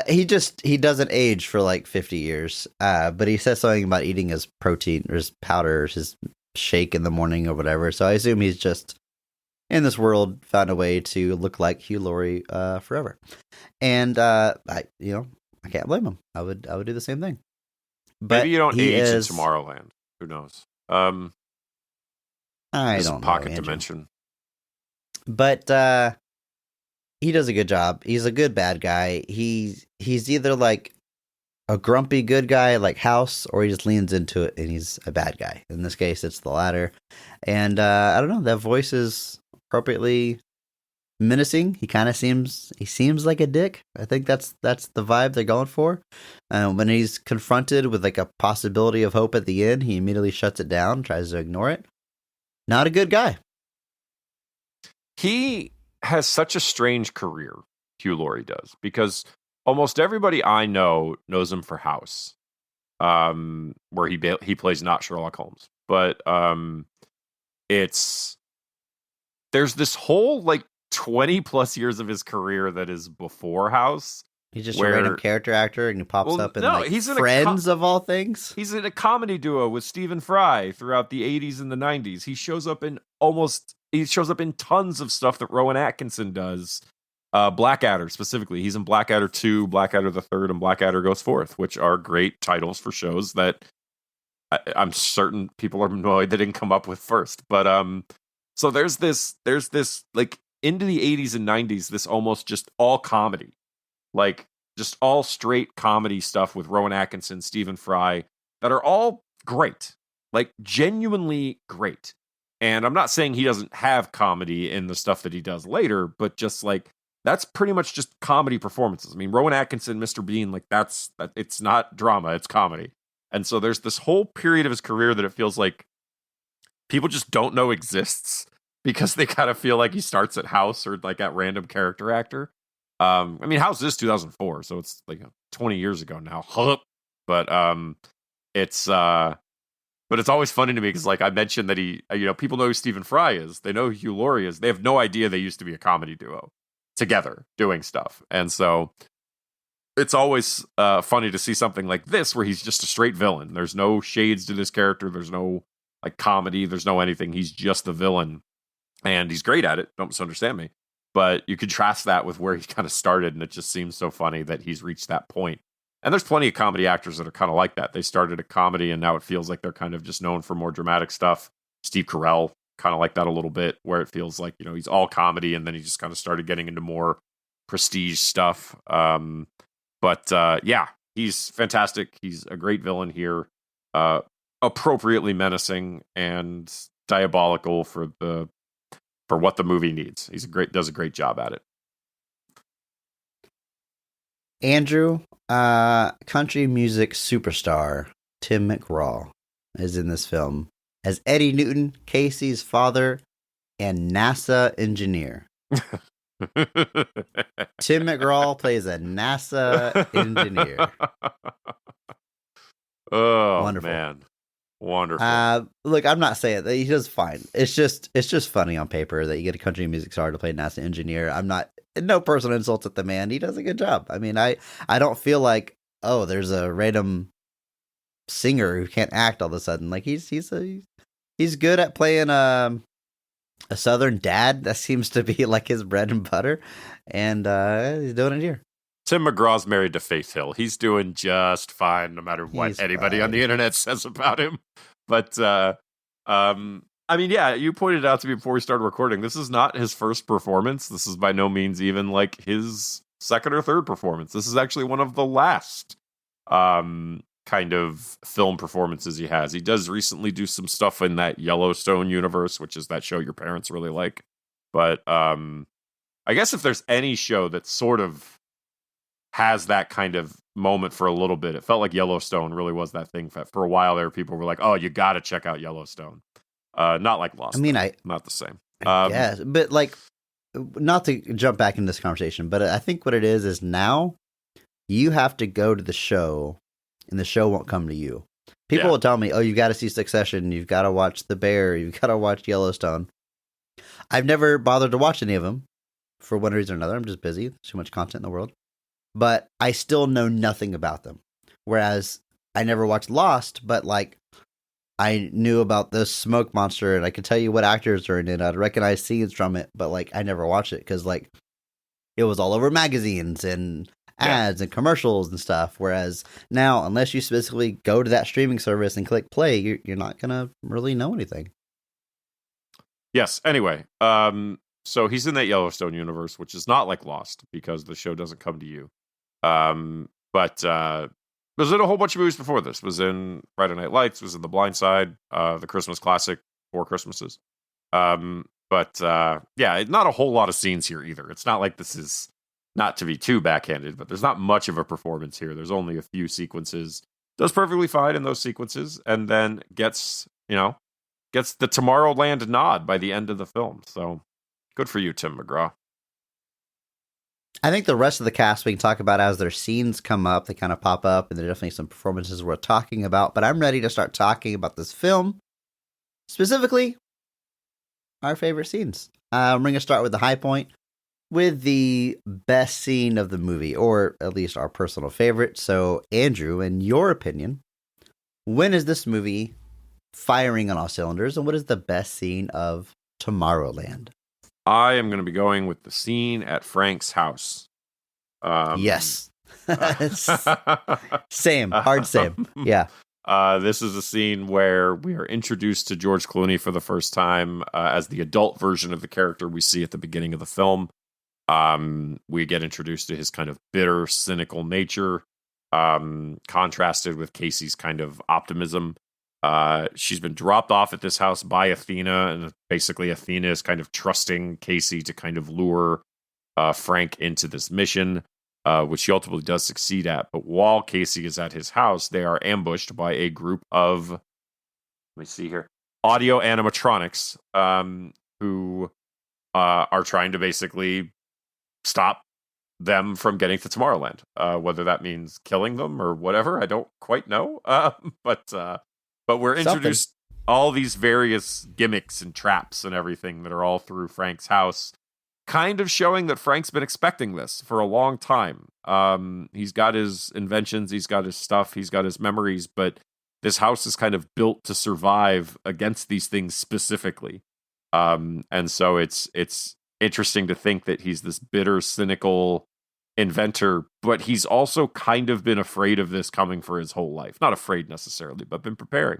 He doesn't age for like 50 years. But he says something about eating his protein or his powder, or his shake in the morning or whatever. So I assume he's just in this world found a way to look like Hugh Laurie forever. And I can't blame him. I would do the same thing. But maybe you don't age in Tomorrowland. Who knows? I don't know. Pocket dimension. But he does a good job. He's a good bad guy. He's either like a grumpy good guy like House, or he just leans into it and he's a bad guy. In this case, it's the latter. And I don't know. That voice is appropriately menacing. He seems like a dick. I think that's the vibe they're going for. When he's confronted with like a possibility of hope at the end, he immediately shuts it down, tries to ignore it. Not a good guy. He has such a strange career, Hugh Laurie does, because almost everybody I know knows him for House, where he plays not Sherlock Holmes. But there's this whole like 20 plus years of his career that is before House He's just where, a random character actor, and he pops up in he's in Friends of all things. He's in a comedy duo with Stephen Fry throughout the 80s and the 90s. He shows up in tons of stuff that Rowan Atkinson does. Blackadder specifically. He's in Blackadder 2, Blackadder the Third, and Blackadder Goes Forth, which are great titles for shows that I'm certain people are annoyed they didn't come up with first. But so there's this like into the 80s and 90s, this almost just all comedy. Like just all straight comedy stuff with Rowan Atkinson, Stephen Fry, that are all great. Like genuinely great. And I'm not saying he doesn't have comedy in the stuff that he does later, but just like that's pretty much just comedy performances. I mean, Rowan Atkinson, Mr. Bean, like it's not drama, it's comedy. And so there's this whole period of his career that it feels like people just don't know exists because they kind of feel like he starts at House or like at random character actor. I mean, House is 2004, so it's like 20 years ago now. But it's always funny to me because, like I mentioned, that he, people know who Stephen Fry is. They know who Hugh Laurie is. They have no idea they used to be a comedy duo together doing stuff. And so it's always funny to see something like this where he's just a straight villain. There's no shades to this character. There's no like comedy. There's no anything. He's just the villain, and he's great at it. Don't misunderstand me. But you contrast that with where he kind of started, and it just seems so funny that he's reached that point. And there's plenty of comedy actors that are kind of like that. They started a comedy, and now it feels like they're kind of just known for more dramatic stuff. Steve Carell, kind of like that a little bit, where it feels like, he's all comedy, and then he just kind of started getting into more prestige stuff. Yeah, he's fantastic. He's a great villain here. Appropriately menacing and diabolical for what the movie needs. Does a great job at it. Andrew, country music superstar Tim McGraw is in this film as Eddie Newton, Casey's father, and NASA engineer. Tim McGraw plays a NASA engineer. Oh, wonderful, man. Wonderful. Look, I'm not saying that he does fine. It's just funny on paper that you get a country music star to play NASA engineer. I'm not, no personal insults at the man. He does a good job. I mean, I don't feel like, oh, there's a random singer who can't act all of a sudden. Like he's good at playing a Southern dad. That seems to be like his bread and butter, and he's doing it here. Tim McGraw's married to Faith Hill. He's doing just fine, no matter what anybody on the internet says about him. But, I mean, yeah, you pointed out to me before we started recording, this is not his first performance. This is by no means even like his second or third performance. This is actually one of the last kind of film performances he has. He does recently do some stuff in that Yellowstone universe, which is that show your parents really like. But I guess if there's any show that sort of has that kind of moment for a little bit, it felt like Yellowstone really was that thing. For a while there, people were like, oh, you got to check out Yellowstone. Not like Lost. I mean, not the same. Yes, but like, not to jump back into this conversation, but I think what it is now you have to go to the show and the show won't come to you. People will tell me, oh, you've got to see Succession. You've got to watch The Bear. You've got to watch Yellowstone. I've never bothered to watch any of them for one reason or another. I'm just busy. There's too much content in the world. But I still know nothing about them. Whereas I never watched Lost, but like I knew about the smoke monster and I could tell you what actors are in it. I'd recognize scenes from it, but like I never watched it because like it was all over magazines and ads and commercials and stuff. Whereas now, unless you specifically go to that streaming service and click play, you're not going to really know anything. Yes. Anyway, so he's in that Yellowstone universe, which is not like Lost because the show doesn't come to you. But was in a whole bunch of movies before this. Was in Friday Night Lights, was in The Blind Side, the Christmas classic, Four Christmases. But not a whole lot of scenes here either. It's not like this is, not to be too backhanded, but there's not much of a performance here. There's only a few sequences. Does perfectly fine in those sequences, and then gets the Tomorrowland nod by the end of the film. So good for you, Tim McGraw. I think the rest of the cast we can talk about as their scenes come up. They kind of pop up, and there are definitely some performances we're talking about. But I'm ready to start talking about this film, specifically our favorite scenes. We're going to start with the high point. with the best scene of the movie, or at least our personal favorite. So, Andrew, in your opinion, when is this movie firing on all cylinders, and what is the best scene of Tomorrowland? I am going to be going with the scene at Frank's house. Yes. Same. Hard same. Yeah. This is a scene where we are introduced to George Clooney for the first time as the adult version of the character we see at the beginning of the film. We get introduced to his kind of bitter, cynical nature, contrasted with Casey's kind of optimism. She's been dropped off at this house by Athena, and basically Athena is kind of trusting Casey to kind of lure Frank into this mission, which he ultimately does succeed at. But while Casey is at his house, they are ambushed by a group of, let me see here, audio animatronics, who are trying to basically stop them from getting to Tomorrowland. Whether that means killing them or whatever, I don't quite know. But we're introduced all these various gimmicks and traps and everything that are all through Frank's house, kind of showing that Frank's been expecting this for a long time. He's got his inventions, he's got his stuff, he's got his memories, but this house is kind of built to survive against these things specifically. And so it's interesting to think that he's this bitter, cynical inventor, but he's also kind of been afraid of this coming for his whole life. Not afraid necessarily, but been preparing.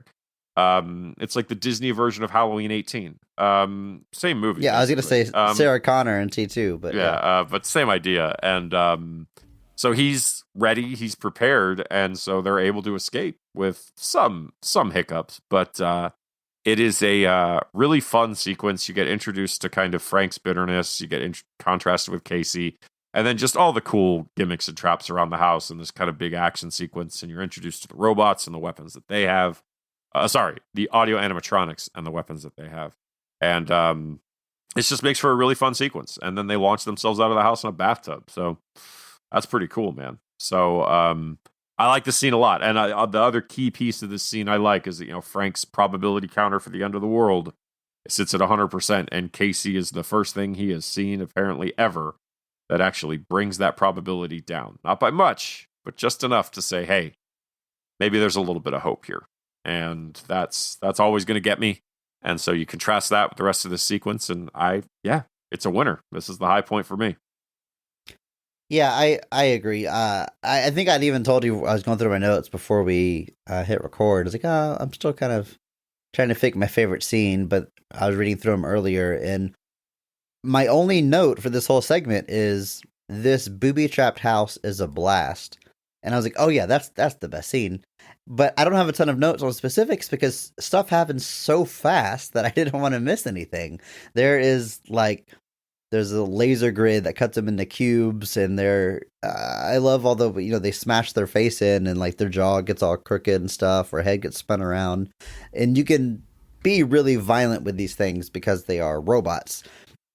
It's like the Disney version of Halloween 18. Same movie. Yeah, I was going to say Sarah Connor and T2, but but same idea. And so he's ready, he's prepared, and so they're able to escape with some hiccups, but it is a really fun sequence. You get introduced to kind of Frank's bitterness, you get contrasted with Casey, and then just all the cool gimmicks and traps around the house and this kind of big action sequence. And you're introduced to the robots and the weapons that they have. The audio animatronics and the weapons that they have. And it just makes for a really fun sequence. And then they launch themselves out of the house in a bathtub. So that's pretty cool, man. So I like this scene a lot. And the other key piece of this scene I like is that, Frank's probability counter for the end of the world sits at 100%. And Casey is the first thing he has seen, apparently ever, that actually brings that probability down. Not by much, but just enough to say, hey, maybe there's a little bit of hope here. And that's always going to get me. And so you contrast that with the rest of the sequence, and it's a winner. This is the high point for me. Yeah, I agree. I think I'd even told you, I was going through my notes before we hit record. I was like, I'm still kind of trying to pick my favorite scene, but I was reading through them earlier, and my only note for this whole segment is this booby-trapped house is a blast. And I was like, oh yeah, that's the best scene. But I don't have a ton of notes on specifics because stuff happens so fast that I didn't want to miss anything. There's a laser grid that cuts them into cubes, and I love all the, they smash their face in and like their jaw gets all crooked and stuff, or head gets spun around. And you can be really violent with these things because they are robots.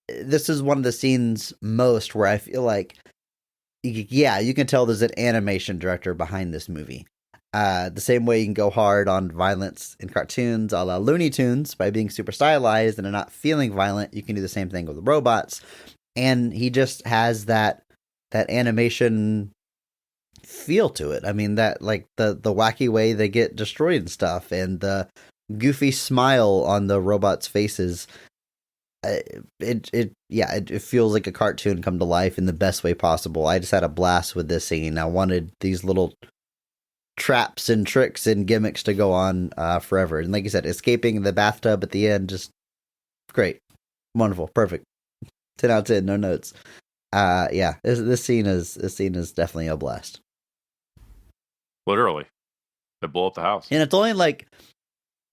This is one of the scenes most where I feel like, yeah, you can tell there's an animation director behind this movie. The same way you can go hard on violence in cartoons, a la Looney Tunes, by being super stylized and not feeling violent, you can do the same thing with the robots. And he just has that animation feel to it. I mean, that like the wacky way they get destroyed and stuff, and the goofy smile on the robots' faces. It feels like a cartoon come to life in the best way possible. I just had a blast with this scene. I wanted these little traps and tricks and gimmicks to go on forever. And like you said, escaping the bathtub at the end, just great, wonderful, perfect. 10 out of 10, no notes. This scene is definitely a blast. Literally, they blow up the house, and it's only like,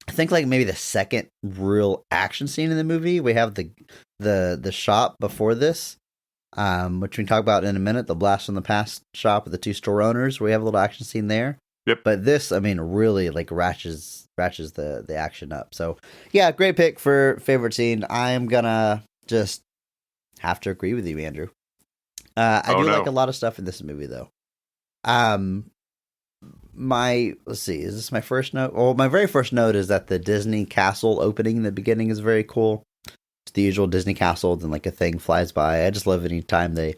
I think like maybe the second real action scene in the movie. We have the shop before this, which we can talk about in a minute. The blast from the past shop with the two store owners. We have a little action scene there. Yep. But this, I mean, really like ratchets the action up. So yeah, great pick for favorite scene. I'm gonna just have to agree with you, Andrew. I do like a lot of stuff in this movie though. Let's see, is this my first note? Well, my very first note is that the Disney castle opening in the beginning is very cool. Just the usual Disney castle, then like a thing flies by. I just love any time they,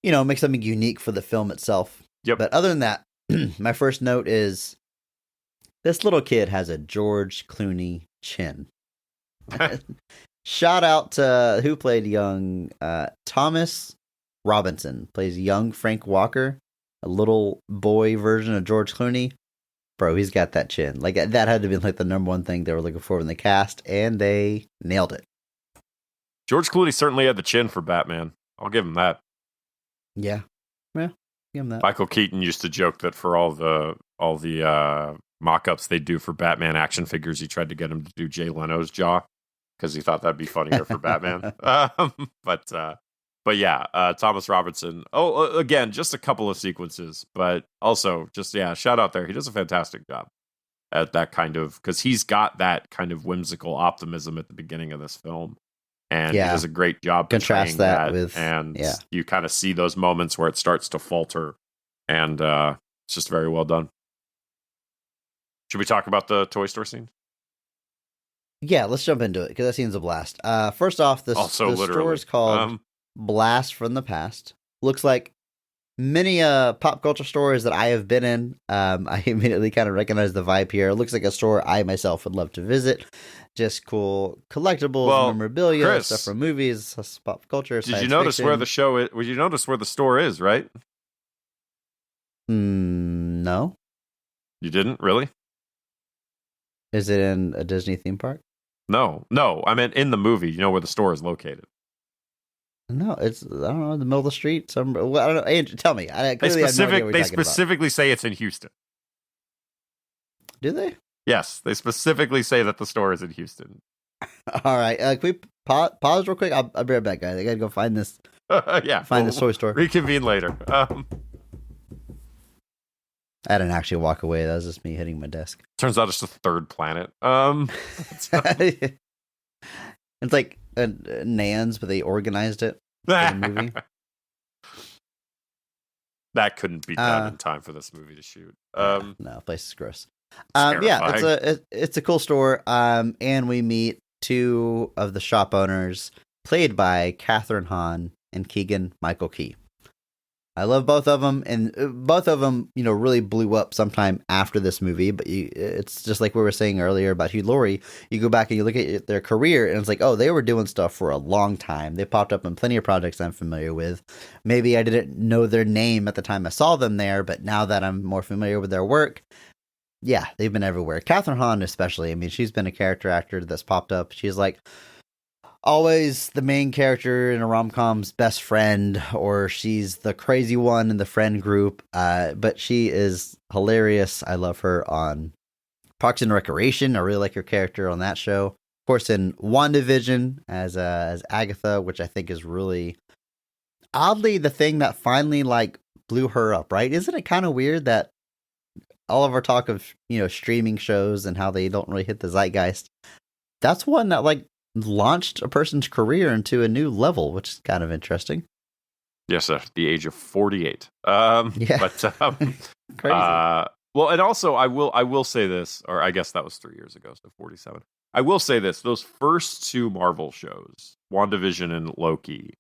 make something unique for the film itself. Yep. But other than that, my first note is this little kid has a George Clooney chin. Shout out to who played young Thomas Robinson, plays young Frank Walker, a little boy version of George Clooney. Bro, he's got that chin. Like, that had to be like the number one thing they were looking for in the cast, and they nailed it. George Clooney certainly had the chin for Batman. I'll give him that. Yeah, give him that. Michael Keaton used to joke that for all the mock-ups they do for Batman action figures, he tried to get him to do Jay Leno's jaw because he thought that'd be funnier for Batman. But yeah, Thomas Robertson. Oh, again, just a couple of sequences, but also just, shout out there. He does a fantastic job at that kind of, because he's got that kind of whimsical optimism at the beginning of this film. And he does a great job contrast that with, and you kind of see those moments where it starts to falter, and it's just very well done. Should we talk about the Toy Store scene? Yeah, let's jump into it, because that scene's a blast. First off, the store is called Blast from the Past. Looks like many pop culture stores that I have been in. I immediately kind of recognize the vibe here. It looks like a store I myself would love to visit. Just cool collectibles, memorabilia, Chris, stuff from movies, pop culture. Did you notice where the show is? Would you notice where the store is? Right? No. You didn't really? Is it in a Disney theme park? No. I meant in the movie. You know where the store is located? No, it's, I don't know, in the middle of the street. I don't know. Andrew, tell me. They specifically say it's in Houston. Do they? Yes, they specifically say that the store is in Houston. All right. Can we pause real quick? I'll be right back, guys. I gotta go find this. Find this toy store. Reconvene later. I didn't actually walk away. That was just me hitting my desk. Turns out it's the third planet. It's like Nans, but they organized it for the movie. That couldn't be done in time for this movie to shoot. No, place is gross. It's a cool store. And we meet two of the shop owners, played by Catherine Hahn and Keegan-Michael Key. I love both of them, and both of them, really blew up sometime after this movie. But it's just like we were saying earlier about Hugh Laurie. You go back and you look at their career, and it's like, oh, they were doing stuff for a long time. They popped up in plenty of projects I'm familiar with. Maybe I didn't know their name at the time I saw them there, but now that I'm more familiar with their work, yeah, they've been everywhere. Catherine Hahn especially. I mean, she's been a character actor that's popped up. She's like always the main character in a rom-com's best friend, or she's the crazy one in the friend group. But she is hilarious. I love her on Parks and Recreation. I really like her character on that show. Of course, in WandaVision as Agatha, which I think is really oddly the thing that finally blew her up. Right? Isn't it kind of weird that all of our talk of streaming shows and how they don't really hit the zeitgeist, that's one that launched a person's career into a new level, which is kind of interesting. Yes, at the age of 48. Yeah, but crazy. Well, and also I will say this, or I guess that was 3 years ago, so 47. I will say this: those first two Marvel shows, WandaVision and Loki,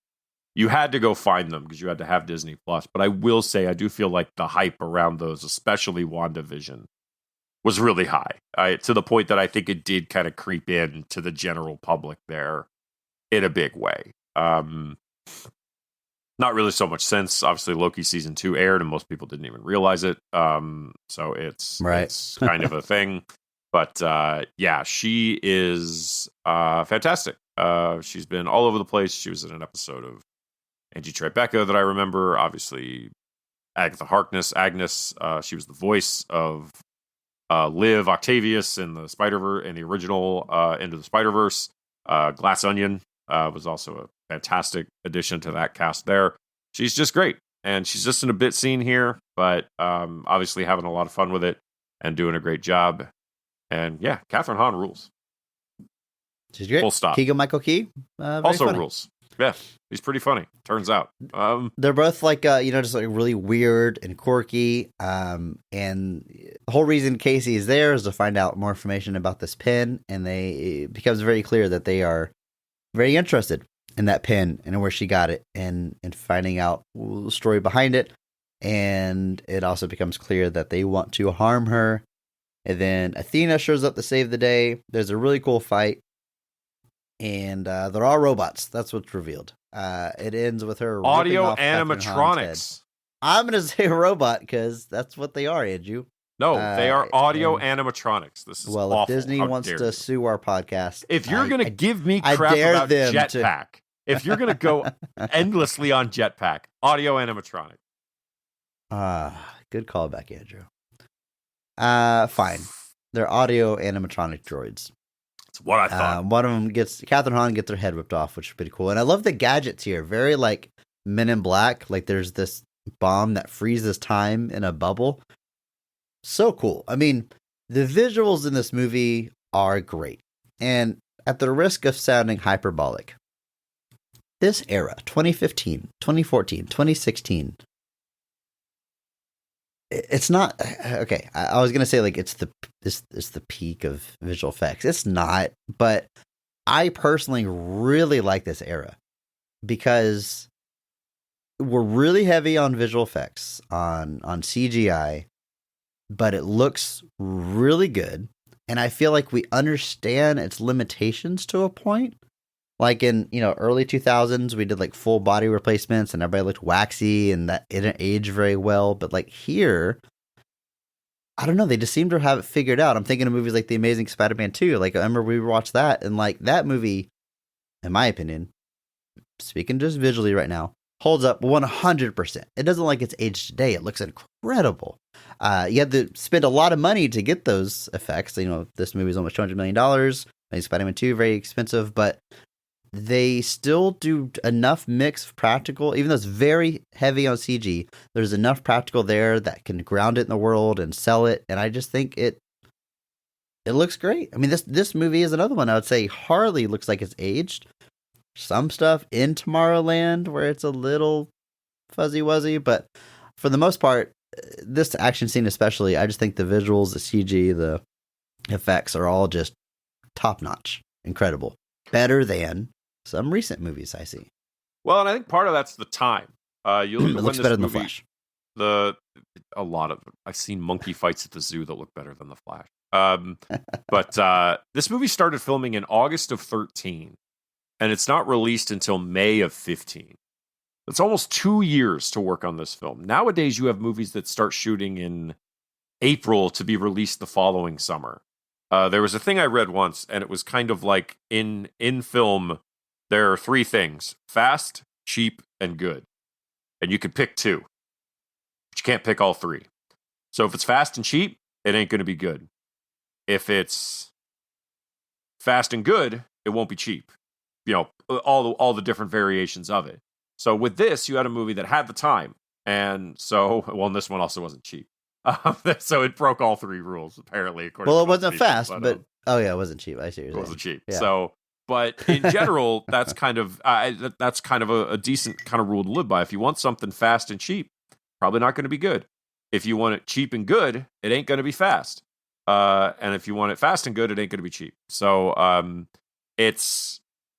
you had to go find them because you had to have Disney Plus. But I will say, I do feel like the hype around those, especially WandaVision, was really high, to the point that I think it did kind of creep in to the general public there in a big way. Not really so much since, obviously, Loki season 2 aired and most people didn't even realize it. So it's kind of a thing. But she is fantastic. She's been all over the place. She was in an episode of Angie Tribeca that I remember. Obviously, Agatha Harkness, Agnes. She was the voice of Liv Octavius in the Spider-Verse, in the original Into the Spider-Verse. Glass Onion was also a fantastic addition to that cast there. She's just great. And she's just in a bit scene here, but obviously having a lot of fun with it and doing a great job. And yeah, Catherine Hahn rules. She's great. Full stop. Keegan-Michael Key also funny. Rules. Yeah, he's pretty funny, turns out. They're both just really weird and quirky. And the whole reason Casey is there is to find out more information about this pin. And it becomes very clear that they are very interested in that pen and where she got it and finding out the story behind it. And it also becomes clear that they want to harm her. And then Athena shows up to save the day. There's a really cool fight. And they're all robots. That's what's revealed. It ends with her audio animatronics. I'm going to say robot because that's what they are, Andrew. No, they are audio animatronics. This is well, awful. If Disney wants to sue our podcast, if you're going to give me crap about Jetpack, if you're going to go endlessly on Jetpack, audio animatronic. Good callback, Andrew. Fine. They're audio animatronic droids. That's what I thought. One of them Catherine Hahn gets her head ripped off, which is pretty cool. And I love the gadgets here. Very like Men in Black. Like there's this bomb that freezes time in a bubble. So cool. I mean, the visuals in this movie are great. And at the risk of sounding hyperbolic, this era, 2015, 2014, 2016, it's not okay. I was gonna say like it's the peak of visual effects. It's not, but I personally really like this era because we're really heavy on visual effects on CGI, but it looks really good, and I feel like we understand its limitations to a point. Like in, early 2000s, we did like full body replacements and everybody looked waxy and that it didn't age very well. But like here, I don't know. They just seem to have it figured out. I'm thinking of movies like The Amazing Spider-Man 2. Like I remember we watched that and like that movie, in my opinion, speaking just visually right now, holds up 100%. It doesn't like it's aged today. It looks incredible. You had to spend a lot of money to get those effects. This movie is almost $200 million. Amazing Spider-Man 2, very expensive, but they still do enough mix of practical, even though it's very heavy on CG. There's enough practical there that can ground it in the world and sell it. And I just think it looks great. I mean, this movie is another one. I would say hardly looks like it's aged. Some stuff in Tomorrowland where it's a little fuzzy wuzzy, but for the most part, this action scene especially, I just think the visuals, the CG, the effects are all just top notch, incredible, better than some recent movies I see. Well, and I think part of that's the time. You look at it looks better than The Flash. A lot of I've seen monkey fights at the zoo that look better than The Flash. But this movie started filming in August of 13, and it's not released until May of 15. It's almost 2 years to work on this film. Nowadays, you have movies that start shooting in April to be released the following summer. There was a thing I read once, and it was kind of like in film, there are three things: fast, cheap, and good. And you could pick two, but you can't pick all three. So if it's fast and cheap, it ain't going to be good. If it's fast and good, it won't be cheap. All the different variations of it. So with this, you had a movie that had the time. And and this one also wasn't cheap. So it broke all three rules, apparently. It wasn't fast, but it wasn't cheap. I see what you're saying. It wasn't cheap. Yeah. So, but in general, that's kind of a decent kind of rule to live by. If you want something fast and cheap, probably not going to be good. If you want it cheap and good, it ain't going to be fast. And if you want it fast and good, it ain't going to be cheap. So,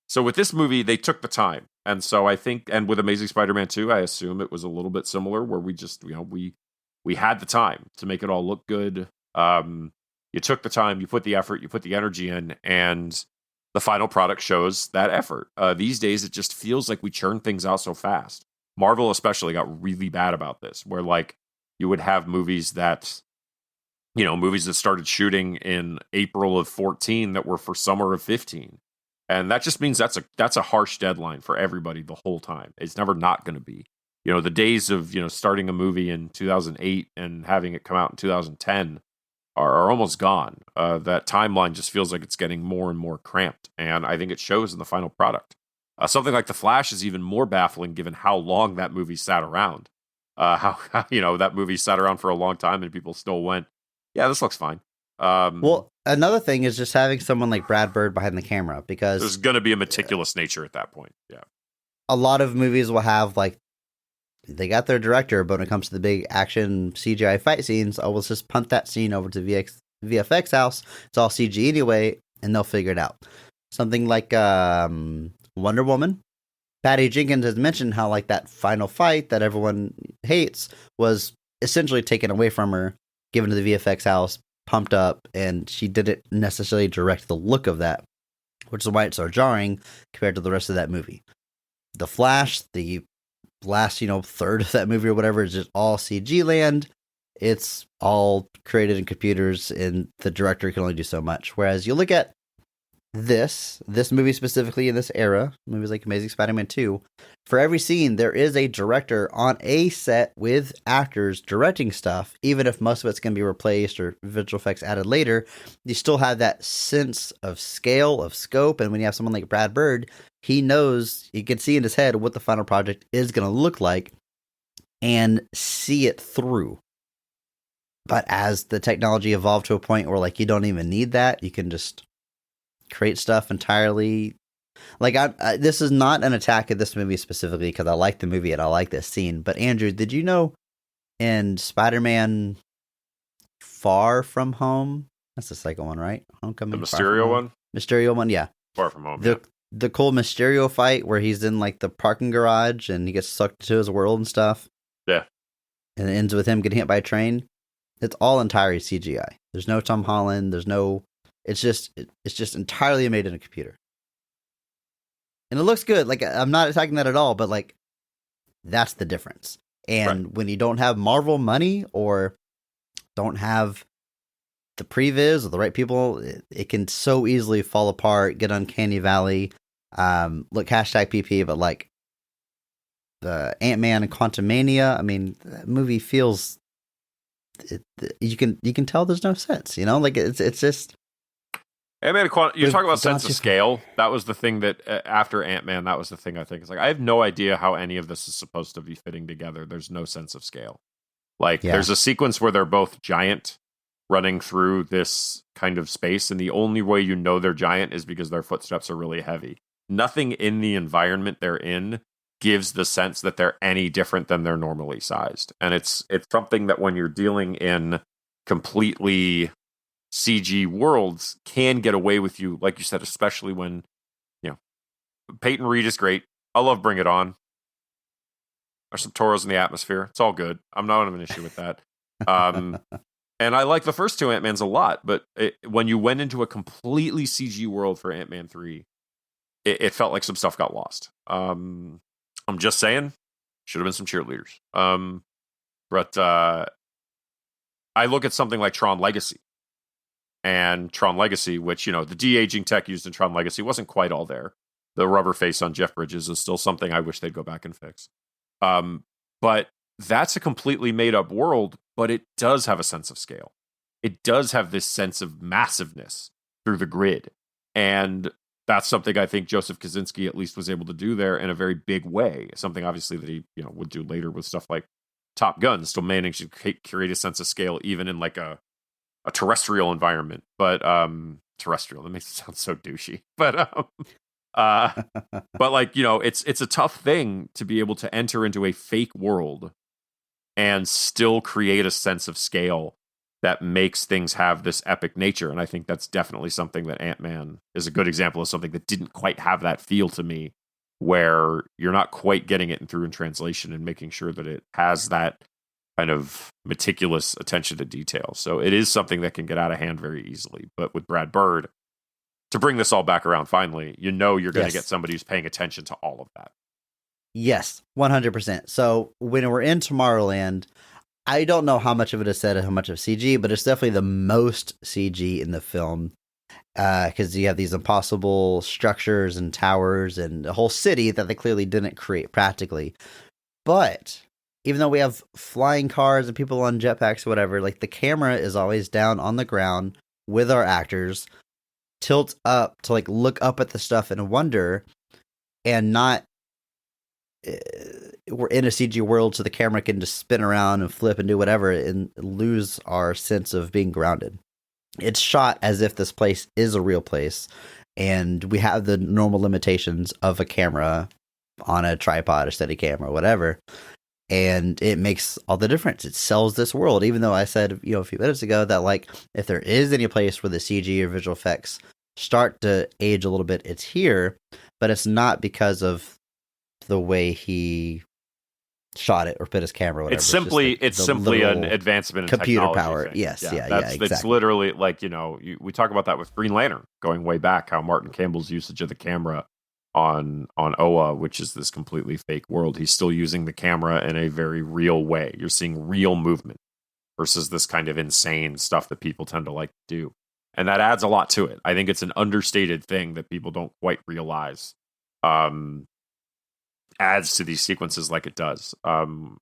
so with this movie, they took the time, and so I think, and with Amazing Spider-Man 2, I assume it was a little bit similar, where we just we had the time to make it all look good. You took the time, you put the effort, you put the energy in, and the final product shows that effort. These days, it just feels like we churn things out so fast. Marvel especially got really bad about this, where like you would have movies that started shooting in April of 14 that were for summer of 15. And that just means that's a harsh deadline for everybody the whole time. It's never not going to be. The days of, starting a movie in 2008 and having it come out in 2010 are almost gone. That timeline just feels like it's getting more and more cramped. And I think it shows in the final product. Something like The Flash is even more baffling given how long that movie sat around. How that movie sat around for a long time and people still went, yeah, this looks fine. Well, another thing is just having someone like Brad Bird behind the camera, because there's going to be a meticulous nature at that point. Yeah. A lot of movies will have like, they got their director, but when it comes to the big action CGI fight scenes, let's just punt that scene over to VFX house. It's all CG anyway, and they'll figure it out. Something like Wonder Woman. Patty Jenkins has mentioned how like that final fight that everyone hates was essentially taken away from her, given to the VFX house, pumped up, and she didn't necessarily direct the look of that, which is why it's so jarring compared to the rest of that movie. The Flash, the last, third of that movie or whatever is just all CG land. It's all created in computers, and the director can only do so much. Whereas you look at this movie specifically in this era, movies like Amazing Spider-Man 2, for every scene, there is a director on a set with actors directing stuff, even if most of it's going to be replaced or visual effects added later. You still have that sense of scale, of scope, and when you have someone like Brad Bird, he knows, you can see in his head what the final project is going to look like and see it through. But as the technology evolved to a point where like you don't even need that, you can just create stuff entirely. Like this is not an attack at this movie specifically because I like the movie and I like this scene. But Andrew, did you know in Spider-Man Far From Home, that's the second one, right? Homecoming, the Mysterio one? Mysterio one, yeah. Far From Home, the cool Mysterio fight where he's in like the parking garage and he gets sucked into his world and stuff. Yeah. And it ends with him getting hit by a train. It's all entirely CGI. There's no Tom Holland. There's no. It's just entirely made in a computer, and it looks good. Like I'm not attacking that at all, but like that's the difference. And right. When you don't have Marvel money or don't have the previs or the right people, it can so easily fall apart, get uncanny valley. Look, hashtag PP, but like the Ant-Man and Quantumania. I mean, that movie feels. You can tell there's no sense, like it's just. Ant-Man, you talk about sense of scale. That was the thing that after Ant-Man, that was the thing I think. It's like I have no idea how any of this is supposed to be fitting together. There's no sense of scale. There's a sequence where they're both giant running through this kind of space, and the only way you know they're giant is because their footsteps are really heavy. Nothing in the environment they're in gives the sense that they're any different than they're normally sized. And it's something that when you're dealing in completely CG worlds can get away with you, like you said, especially when, Peyton Reed is great. I love Bring It On. There's some Toros in the atmosphere. It's all good. I'm not having an issue with that. And I like the first two Ant-Mans a lot, but when you went into a completely CG world for Ant-Man 3, it felt like some stuff got lost. I'm just saying, should have been some cheerleaders. But I look at something like Tron Legacy. And Tron Legacy, which, the de-aging tech used in Tron Legacy wasn't quite all there. The rubber face on Jeff Bridges is still something I wish they'd go back and fix. But that's a completely made-up world, but it does have a sense of scale. It does have this sense of massiveness through the grid. And that's something I think Joseph Kosinski at least was able to do there in a very big way. Something obviously that he would do later with stuff like Top Gun, still managing to create a sense of scale even in like a terrestrial environment. But terrestrial, that makes it sound so douchey. But but like, it's a tough thing to be able to enter into a fake world and still create a sense of scale that makes things have this epic nature. And I think that's definitely something that Ant-Man is a good example of something that didn't quite have that feel to me, where you're not quite getting it through in translation and making sure that it has that kind of meticulous attention to detail. So it is something that can get out of hand very easily. But with Brad Bird, to bring this all back around finally, you're going to get somebody who's paying attention to all of that. Yes, 100%. So when we're in Tomorrowland, I don't know how much of it is said and how much of CG, but it's definitely the most CG in the film because you have these impossible structures and towers and a whole city that they clearly didn't create practically. But even though we have flying cars and people on jetpacks or whatever, like the camera is always down on the ground with our actors, tilt up to like look up at the stuff and wonder, and not we're in a CG world, so the camera can just spin around and flip and do whatever and lose our sense of being grounded. It's shot as if this place is a real place, and we have the normal limitations of a camera on a tripod, a steady camera, whatever. And it makes all the difference. It sells this world, even though I said, a few minutes ago that like if there is any place where the CG or visual effects start to age a little bit, it's here. but it's not because of the way he shot it or put his camera or whatever. It's simply an advancement in computer technology power. thing. Yes, It's exactly. literally like, we talk about that with Green Lantern going way back, how Martin Campbell's usage of the camera on Oa, which is this completely fake world. He's still using the camera in a very real way. You're seeing real movement versus this kind of insane stuff that people tend to like to do. And that adds a lot to it. I think it's an understated thing that people don't quite realize. Adds to these sequences like it does. The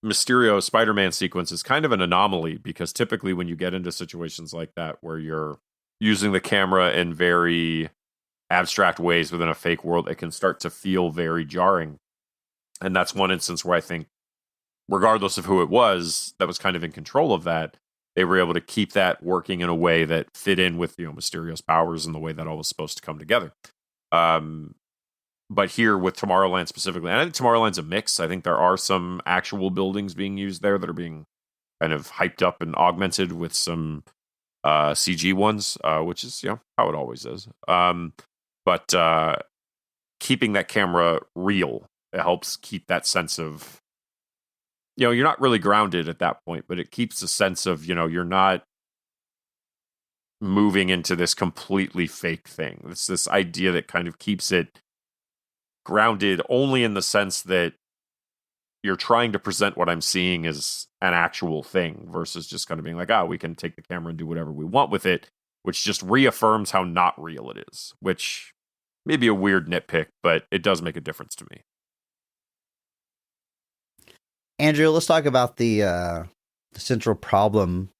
Mysterio Spider-Man sequence is kind of an anomaly because typically when you get into situations like that where you're using the camera in very abstract ways within a fake world, it can start to feel very jarring. And that's one instance where I think, regardless of who it was that was kind of in control of that, they were able to keep that working in a way that fit in with Mysterio's powers and the way that all was supposed to come together. But here with Tomorrowland specifically, and I think Tomorrowland's a mix. I think there are some actual buildings being used there that are being kind of hyped up and augmented with some CG ones, which is how it always is. But keeping that camera real, it helps keep that sense of, you're not really grounded at that point, but it keeps a sense of, you're not moving into this completely fake thing. It's this idea that kind of keeps it grounded only in the sense that you're trying to present what I'm seeing as an actual thing versus just kind of being like, we can take the camera and do whatever we want with it, which just reaffirms how not real it is, which may be a weird nitpick, but it does make a difference to me. Andrew, let's talk about the central problem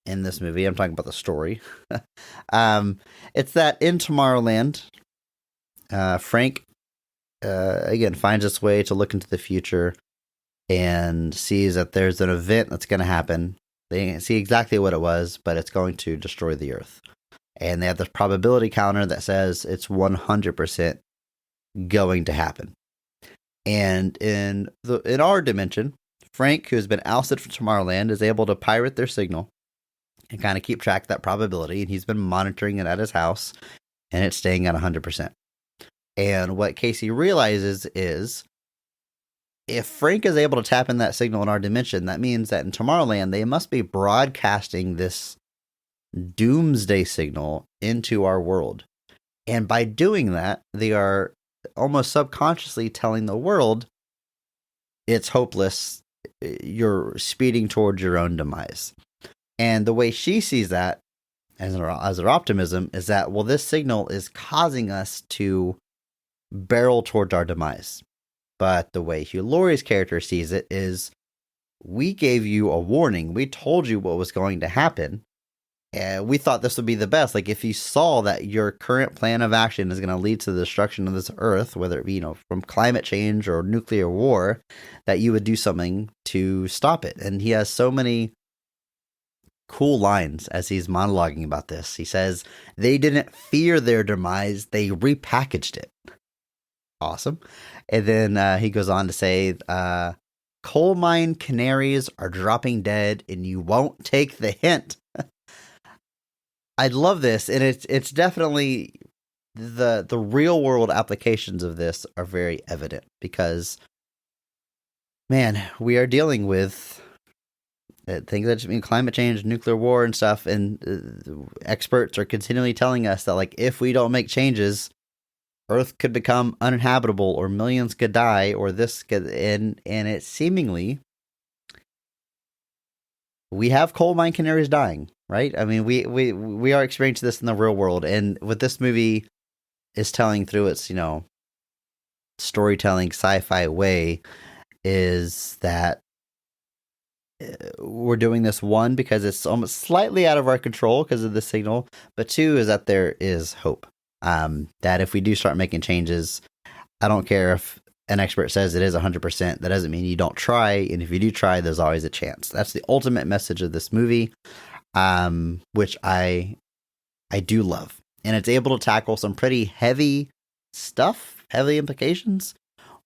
in this movie. I'm talking about the story. It's that in Tomorrowland, Frank again finds its way to look into the future and sees that there's an event that's going to happen. They see exactly what it was, but it's going to destroy the Earth. And they have this probability counter that says it's 100% going to happen. And in our dimension, Frank, who has been ousted from Tomorrowland, is able to pirate their signal and kind of keep track of that probability. And he's been monitoring it at his house, and it's staying at 100%. And what Casey realizes is, if Frank is able to tap in that signal in our dimension, that means that in Tomorrowland, they must be broadcasting this doomsday signal into our world. And by doing that, they are almost subconsciously telling the world it's hopeless. You're speeding towards your own demise. And the way she sees that as her optimism is that, well, this signal is causing us to barrel towards our demise. But the way Hugh Laurie's character sees it is, we gave you a warning. We told you what was going to happen. And we thought this would be the best. Like, if you saw that your current plan of action is going to lead to the destruction of this Earth, whether it be, from climate change or nuclear war, that you would do something to stop it. And he has so many cool lines as he's monologuing about this. He says, they didn't fear their demise, they repackaged it. Awesome. And then he goes on to say, coal mine canaries are dropping dead and you won't take the hint. I love this, and it's definitely the real world applications of this are very evident because, man, we are dealing with things that mean climate change, nuclear war, and stuff, and experts are continually telling us that, like, if we don't make changes, Earth could become uninhabitable, or millions could die, or this could, and it seemingly, we have coal mine canaries dying, right? I mean, we are experiencing this in the real world, and what this movie is telling through its, storytelling sci-fi way is that we're doing this, one, because it's almost slightly out of our control because of the signal, but two is that there is hope. That if we do start making changes, I don't care if an expert says it is 100%, that doesn't mean you don't try, and if you do try, there's always a chance. That's the ultimate message of this movie, which I do love. And it's able to tackle some pretty heavy stuff, heavy implications,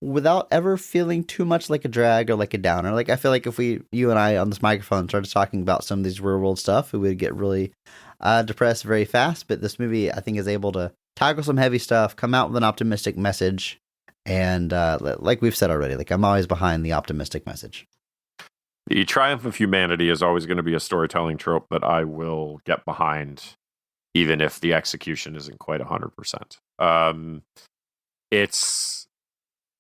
without ever feeling too much like a drag or like a downer. Like, I feel like if you and I on this microphone started talking about some of these real world stuff, we would get really depressed very fast. But this movie, I think, is able to tackle some heavy stuff, come out with an optimistic message. And like we've said already, like, I'm always behind the optimistic message. The triumph of humanity is always going to be a storytelling trope that I will get behind, even if the execution isn't quite 100%.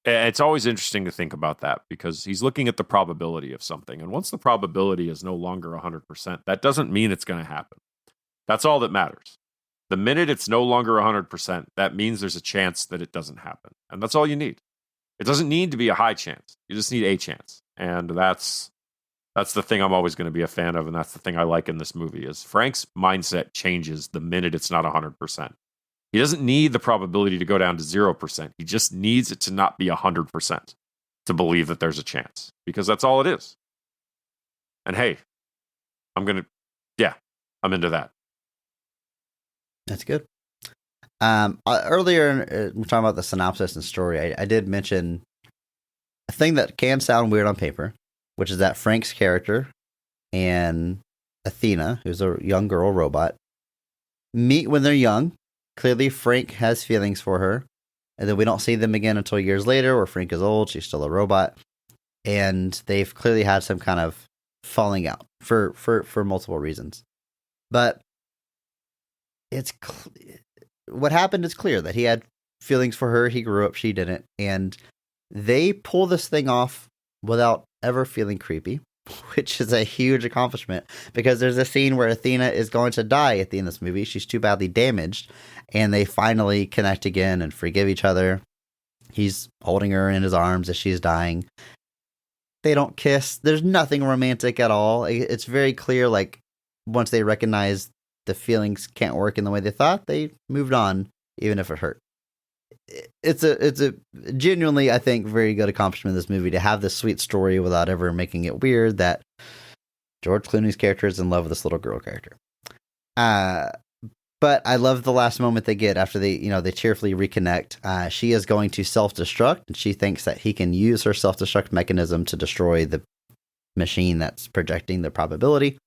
It's always interesting to think about that, because he's looking at the probability of something. And once the probability is no longer 100%, that doesn't mean it's going to happen. That's all that matters. The minute it's no longer 100%, that means there's a chance that it doesn't happen. And that's all you need. It doesn't need to be a high chance. You just need a chance. And that's the thing I'm always going to be a fan of. And that's the thing I like in this movie, is Frank's mindset changes the minute it's not 100%. He doesn't need the probability to go down to 0%. He just needs it to not be 100% to believe that there's a chance, because that's all it is. And hey, I'm into that. That's good. Earlier, we're talking about the synopsis and story. I did mention a thing that can sound weird on paper, which is that Frank's character and Athena, who's a young girl robot, meet when they're young. Clearly, Frank has feelings for her, and then we don't see them again until years later, where Frank is old, she's still a robot, and they've clearly had some kind of falling out for multiple reasons. But what happened is clear, that he had feelings for her, he grew up, she didn't, and they pull this thing off without ever feeling creepy, which is a huge accomplishment, because there's a scene where Athena is going to die at the end of this movie. She's too badly damaged, and they finally connect again and forgive each other. He's holding her in his arms as she's dying. They don't kiss. There's nothing romantic at all. It's very clear, like, once they recognize the feelings can't work in the way they thought, they moved on, even if it hurt. It's a genuinely, I think, very good accomplishment in this movie, to have this sweet story without ever making it weird that George Clooney's character is in love with this little girl character. But I love the last moment they get after they cheerfully reconnect. She is going to self-destruct, and she thinks that he can use her self-destruct mechanism to destroy the machine that's projecting the probability.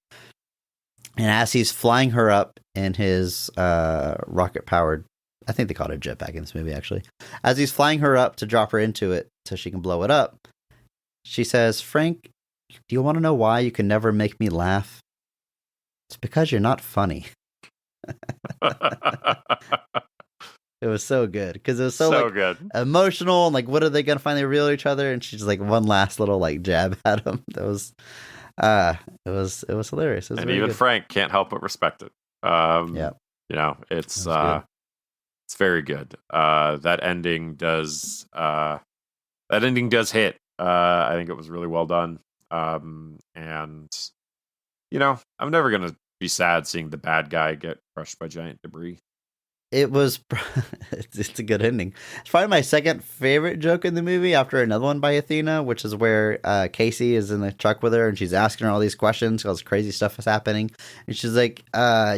And as he's flying her up in his rocket-powered, I think they called it a jetpack in this movie, actually. As he's flying her up to drop her into it so she can blow it up, she says, "Frank, do you want to know why you can never make me laugh? It's because you're not funny." It was so good, because it was so like, good, emotional, and like, what are they going to finally reveal to each other? And she's like, one last little like jab at him. That was, it was hilarious. It was and even good. Frank can't help but respect it. Yeah, it's very good. That ending does hit. I think it was really well done. And I'm never gonna be sad seeing the bad guy get crushed by giant debris. It was, it's a good ending. It's probably my second favorite joke in the movie, after another one by Athena, which is where Casey is in the truck with her, and she's asking her all these questions because crazy stuff is happening. And she's like,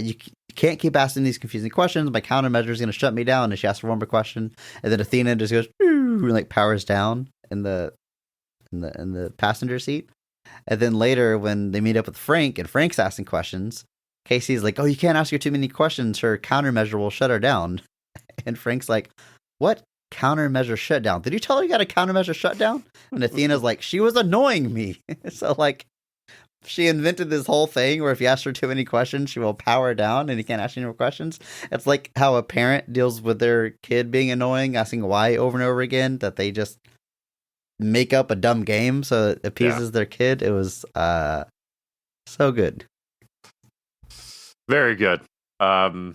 you can't keep asking these confusing questions. My countermeasure is going to shut me down. And she asks for one more question. And then Athena just goes, and like powers down in the passenger seat. And then later, when they meet up with Frank, and Frank's asking questions, Casey's like, "Oh, you can't ask her too many questions. Her countermeasure will shut her down." And Frank's like, "What countermeasure shutdown? Did you tell her you got a countermeasure shutdown?" And Athena's like, "She was annoying me." So like, she invented this whole thing where if you ask her too many questions, she will power down and you can't ask any more questions. It's like how a parent deals with their kid being annoying, asking why over and over again, that they just make up a dumb game so it appeases their kid. It was so good. Very good. That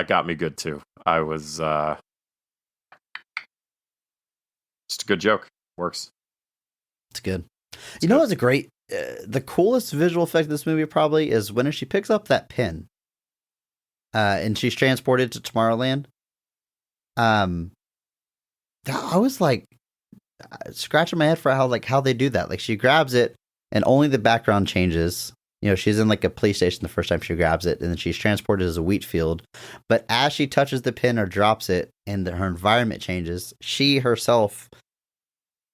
got me good too. I was just a good joke. Works. It's good. You know what's a great, the coolest visual effect of this movie probably is when she picks up that pin, and she's transported to Tomorrowland. I was like scratching my head for how they do that. Like, she grabs it and only the background changes. she's in like a police station the first time she grabs it, and then she's transported as a wheat field. But as she touches the pin or drops it and her environment changes, she herself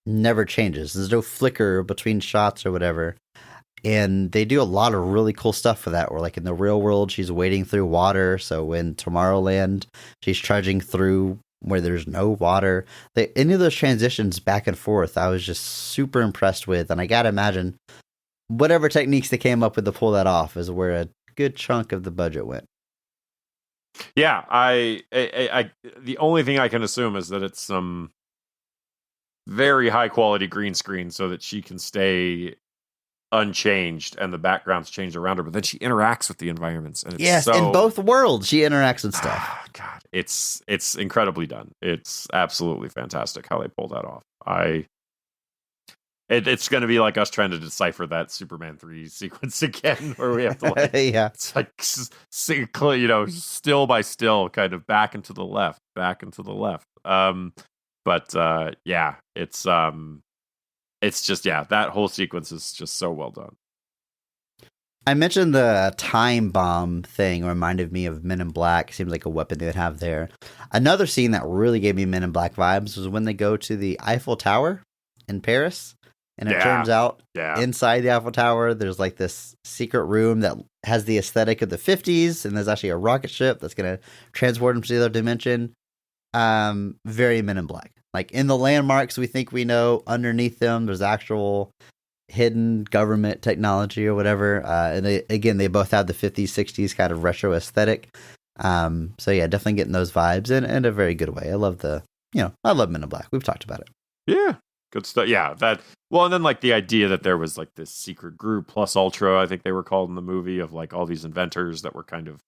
never changes. There's no flicker between shots or whatever. And they do a lot of really cool stuff for that, where like in the real world, she's wading through water. So in Tomorrowland, she's trudging through where there's no water. Any of those transitions back and forth, I was just super impressed with. And I got to imagine whatever techniques they came up with to pull that off is where a good chunk of the budget went. Yeah, I the only thing I can assume is that it's some very high quality green screen so that she can stay unchanged and the backgrounds change around her, but then she interacts with the environments, and it's in both worlds she interacts with stuff. God, it's incredibly done. It's absolutely fantastic how they pull that off. It's going to be like us trying to decipher that Superman 3 sequence again, where we have to like, yeah, it's like still by still, kind of back and to the left. Yeah, it's just, that whole sequence is just so well done. I mentioned the time bomb thing reminded me of Men in Black. Seems like a weapon they would have there. Another scene that really gave me Men in Black vibes was when they go to the Eiffel Tower in Paris. And it turns out inside the Eiffel Tower, there's like this secret room that has the aesthetic of the 50s. And there's actually a rocket ship that's going to transport them to the other dimension. Very Men in Black. Like in the landmarks we think we know, underneath them, there's actual hidden government technology or whatever. And they both have the 50s, 60s kind of retro aesthetic. So yeah, definitely getting those vibes in a very good way. I love I love Men in Black. We've talked about it. Yeah. Good stuff. Yeah, and then like the idea that there was like this secret group plus Ultra, I think they were called in the movie, of like all these inventors that were kind of,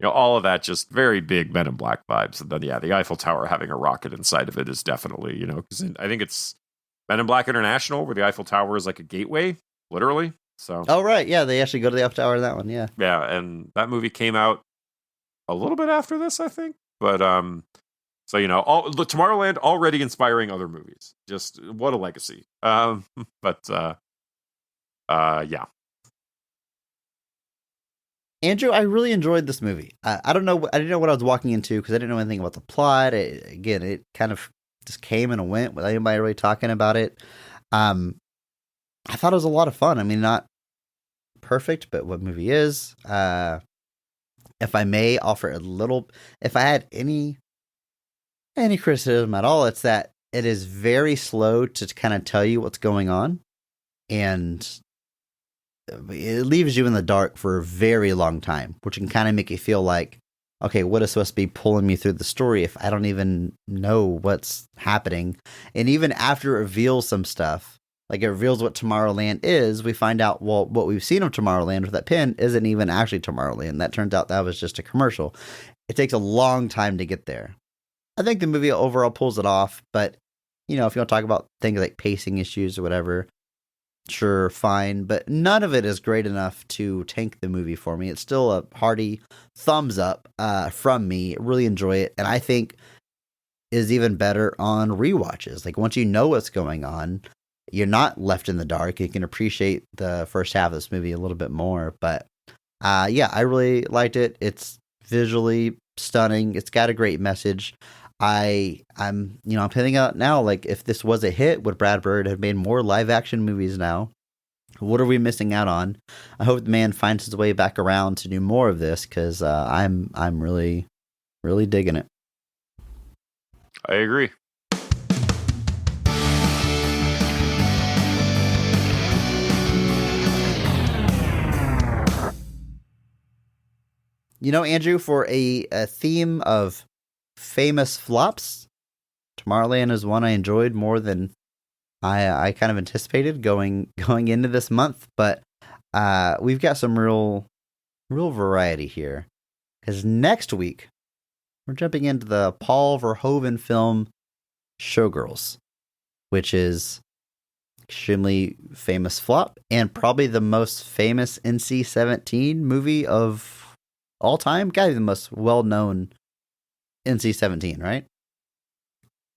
all of that, just very big Men in Black vibes. And then, the Eiffel Tower having a rocket inside of it is definitely, because I think it's Men in Black International, where the Eiffel Tower is like a gateway, literally. So. Oh, right. Yeah, they actually go to the Eiffel Tower in that one. Yeah. Yeah, and that movie came out a little bit after this, I think. But, so, Tomorrowland already inspiring other movies. Just what a legacy. Yeah. Andrew, I really enjoyed this movie. I don't know. I didn't know what I was walking into because I didn't know anything about the plot. It kind of just came and went without anybody really talking about it. I thought it was a lot of fun. I mean, not perfect, but what movie is? If I may offer if I had any criticism at all, it's that it is very slow to kind of tell you what's going on, and it leaves you in the dark for a very long time, which can kind of make you feel like, okay, what is supposed to be pulling me through the story if I don't even know what's happening? And even after it reveals some stuff, like it reveals what Tomorrowland is, we find out, well, what we've seen of Tomorrowland with that pin isn't even actually Tomorrowland. That turns out that was just a commercial. It takes a long time to get there. I think the movie overall pulls it off, but, if you want to talk about things like pacing issues or whatever, sure, fine, but none of it is great enough to tank the movie for me. It's still a hearty thumbs up from me. Really enjoy it, and I think is even better on rewatches. Like, once you know what's going on, you're not left in the dark. You can appreciate the first half of this movie a little bit more, but I really liked it. It's visually stunning. It's got a great message. I'm thinking out now, like, if this was a hit, would Brad Bird have made more live action movies now? What are we missing out on? I hope the man finds his way back around to do more of this, because I'm really, really digging it. I agree. Andrew, for a theme of famous flops, Tomorrowland is one I enjoyed more than I kind of anticipated going into this month, but we've got some real variety here, because next week we're jumping into the Paul Verhoeven film Showgirls, which is extremely famous flop and probably the most famous NC-17 movie of all time. Gotta be the most well-known NC-17, right?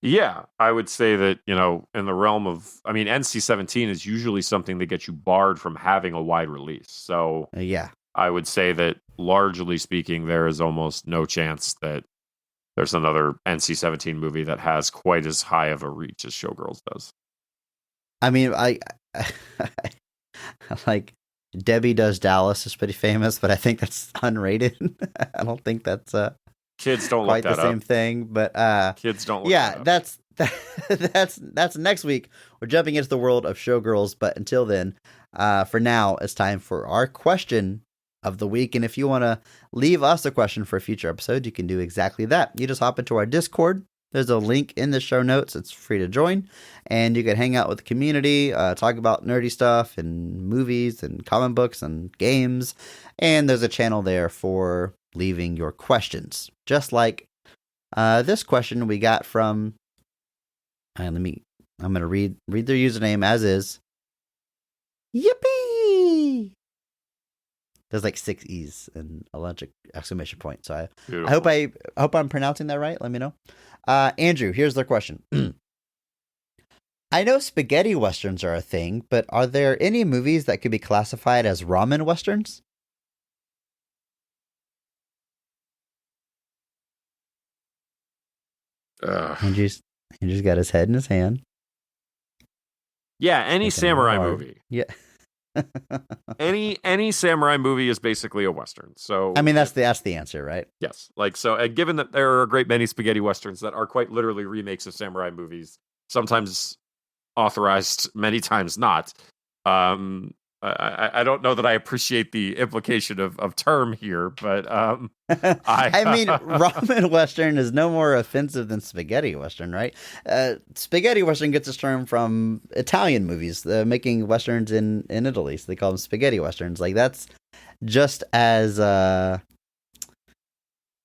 Yeah, I would say that, in the realm of, I mean, NC-17 is usually something that gets you barred from having a wide release. So Yeah. I would say that largely speaking, there is almost no chance that there's another NC-17 movie that has quite as high of a reach as Showgirls does. I mean, I like Debbie Does Dallas is pretty famous, but I think that's unrated. I don't think that's kids don't quite look that the same up. thing, but Kids don't look yeah, that up. that's next week. We're jumping into the world of Showgirls, but until then, for now, it's time for our question of the week. And if you want to leave us a question for a future episode, you can do exactly that. You just hop into our Discord. There's a link in the show notes. It's free to join, and you can hang out with the community, talk about nerdy stuff and movies and comic books and games. And there's a channel there for leaving your questions, just like this question we got from. I'm gonna read their username as is. Yippee! There's like 6 E's and a bunch of exclamation points. So I hope I'm pronouncing that right. Let me know. Andrew, here's their question. I know spaghetti westerns are a thing, but are there any movies that could be classified as ramen westerns? Andrew's got his head in his hand. Yeah, any samurai movie. Yeah. any samurai movie is basically a western. So I mean, that's the answer, right? Yes. Like, so given that there are a great many spaghetti westerns that are quite literally remakes of samurai movies, sometimes authorized, many times not. I don't know that I appreciate the implication of term here, but I mean, ramen western is no more offensive than spaghetti western, right? Spaghetti western gets its term from Italian movies, making westerns in Italy, so they call them spaghetti westerns. Like, that's just as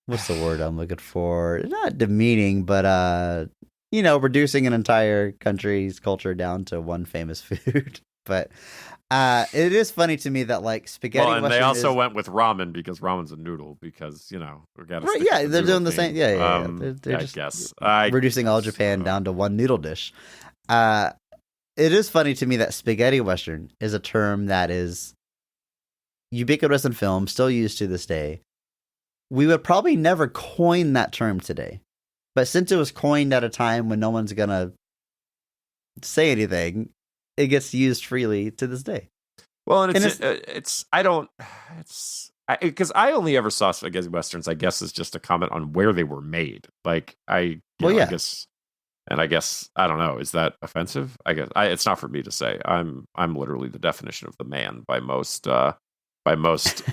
what's the word I'm looking for? Not demeaning, but reducing an entire country's culture down to one famous food. But it is funny to me that like spaghetti. Well, and they also went with ramen because ramen's a noodle. Because we got right. Yeah, they're doing the same. Yeah. They're I just guess reducing all Japan down to one noodle dish. It is funny to me that spaghetti western is a term that is ubiquitous in film, still used to this day. We would probably never coin that term today, but since it was coined at a time when no one's gonna say anything, it gets used freely to this day. Well, and because I only ever saw spaghetti westerns, I guess, as just a comment on where they were made. Like I guess I don't know. Is that offensive? I guess it's not for me to say. I'm literally the definition of the man by most most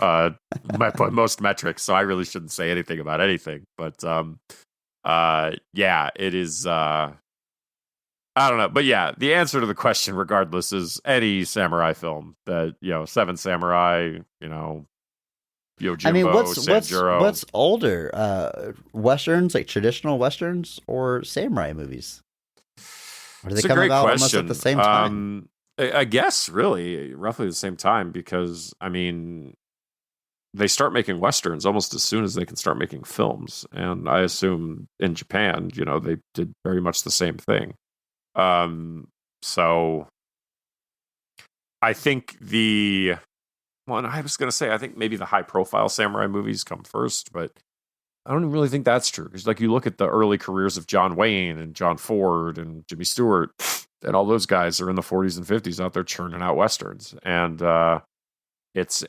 metrics. So I really shouldn't say anything about anything. But yeah, it is. I don't know, but yeah, the answer to the question, regardless, is any samurai film. That Seven Samurai, Yojimbo, I mean, Sanjuro. what's older, westerns, like traditional westerns, or samurai movies? Or do they come about almost at the same time? I guess really roughly the same time, because I mean, they start making westerns almost as soon as they can start making films, and I assume in Japan, they did very much the same thing. So I think I was going to say, I think maybe the high profile samurai movies come first, but I don't really think that's true. Because like you look at the early careers of John Wayne and John Ford and Jimmy Stewart, and all those guys are in the 40s and 50s out there churning out westerns. And, it's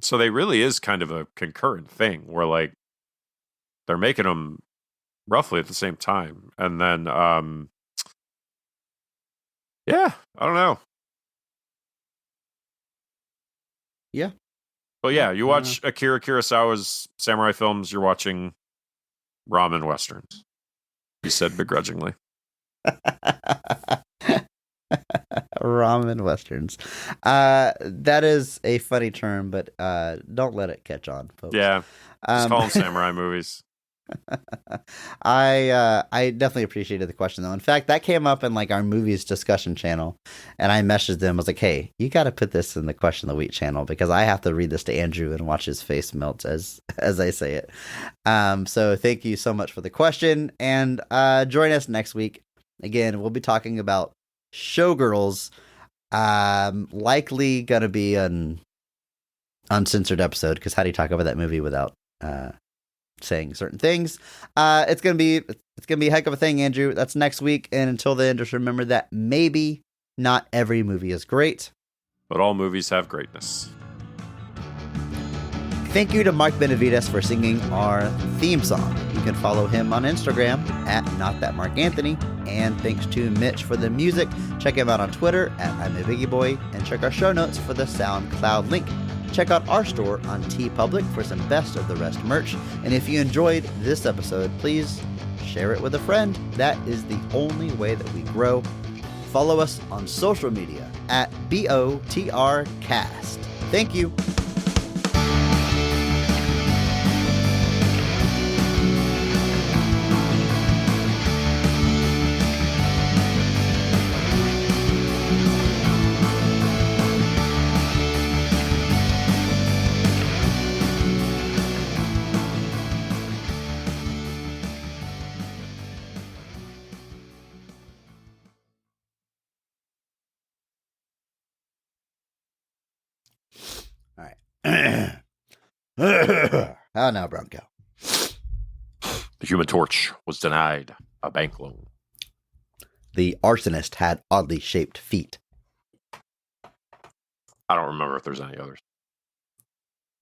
so they really is kind of a concurrent thing where like they're making them roughly at the same time. And then, yeah, I don't know. Yeah. But yeah, you watch Akira Kurosawa's samurai films, you're watching ramen westerns. He said begrudgingly. Ramen westerns. That is a funny term, but don't let it catch on, folks. Yeah. Just call them samurai movies. I definitely appreciated the question though. In fact, that came up in like our movies discussion channel, and I messaged them. I was like, "Hey, you got to put this in the question of the week channel because I have to read this to Andrew and watch his face melt as I say it." So thank you so much for the question, and join us next week. Again, we'll be talking about Showgirls. Likely gonna be an uncensored episode because how do you talk about that movie without saying certain things? It's gonna be a heck of a thing, Andrew. That's next week, and until then, just remember that maybe not every movie is great, but all movies have greatness. Thank you to Mark Benavides for singing our theme song. You can follow him on Instagram at NotThatMarkAnthony. And thanks to Mitch for the music. Check him out on Twitter at I'm a Biggie Boy. And check our show notes for the SoundCloud link. Check out our store on TeePublic for some Best of the Rest merch. And if you enjoyed this episode, please share it with a friend. That is the only way that we grow. Follow us on social media at BOTRcast. Thank you. All right. How now, Bronco? The Human Torch was denied a bank loan. The arsonist had oddly shaped feet. I don't remember if there's any others.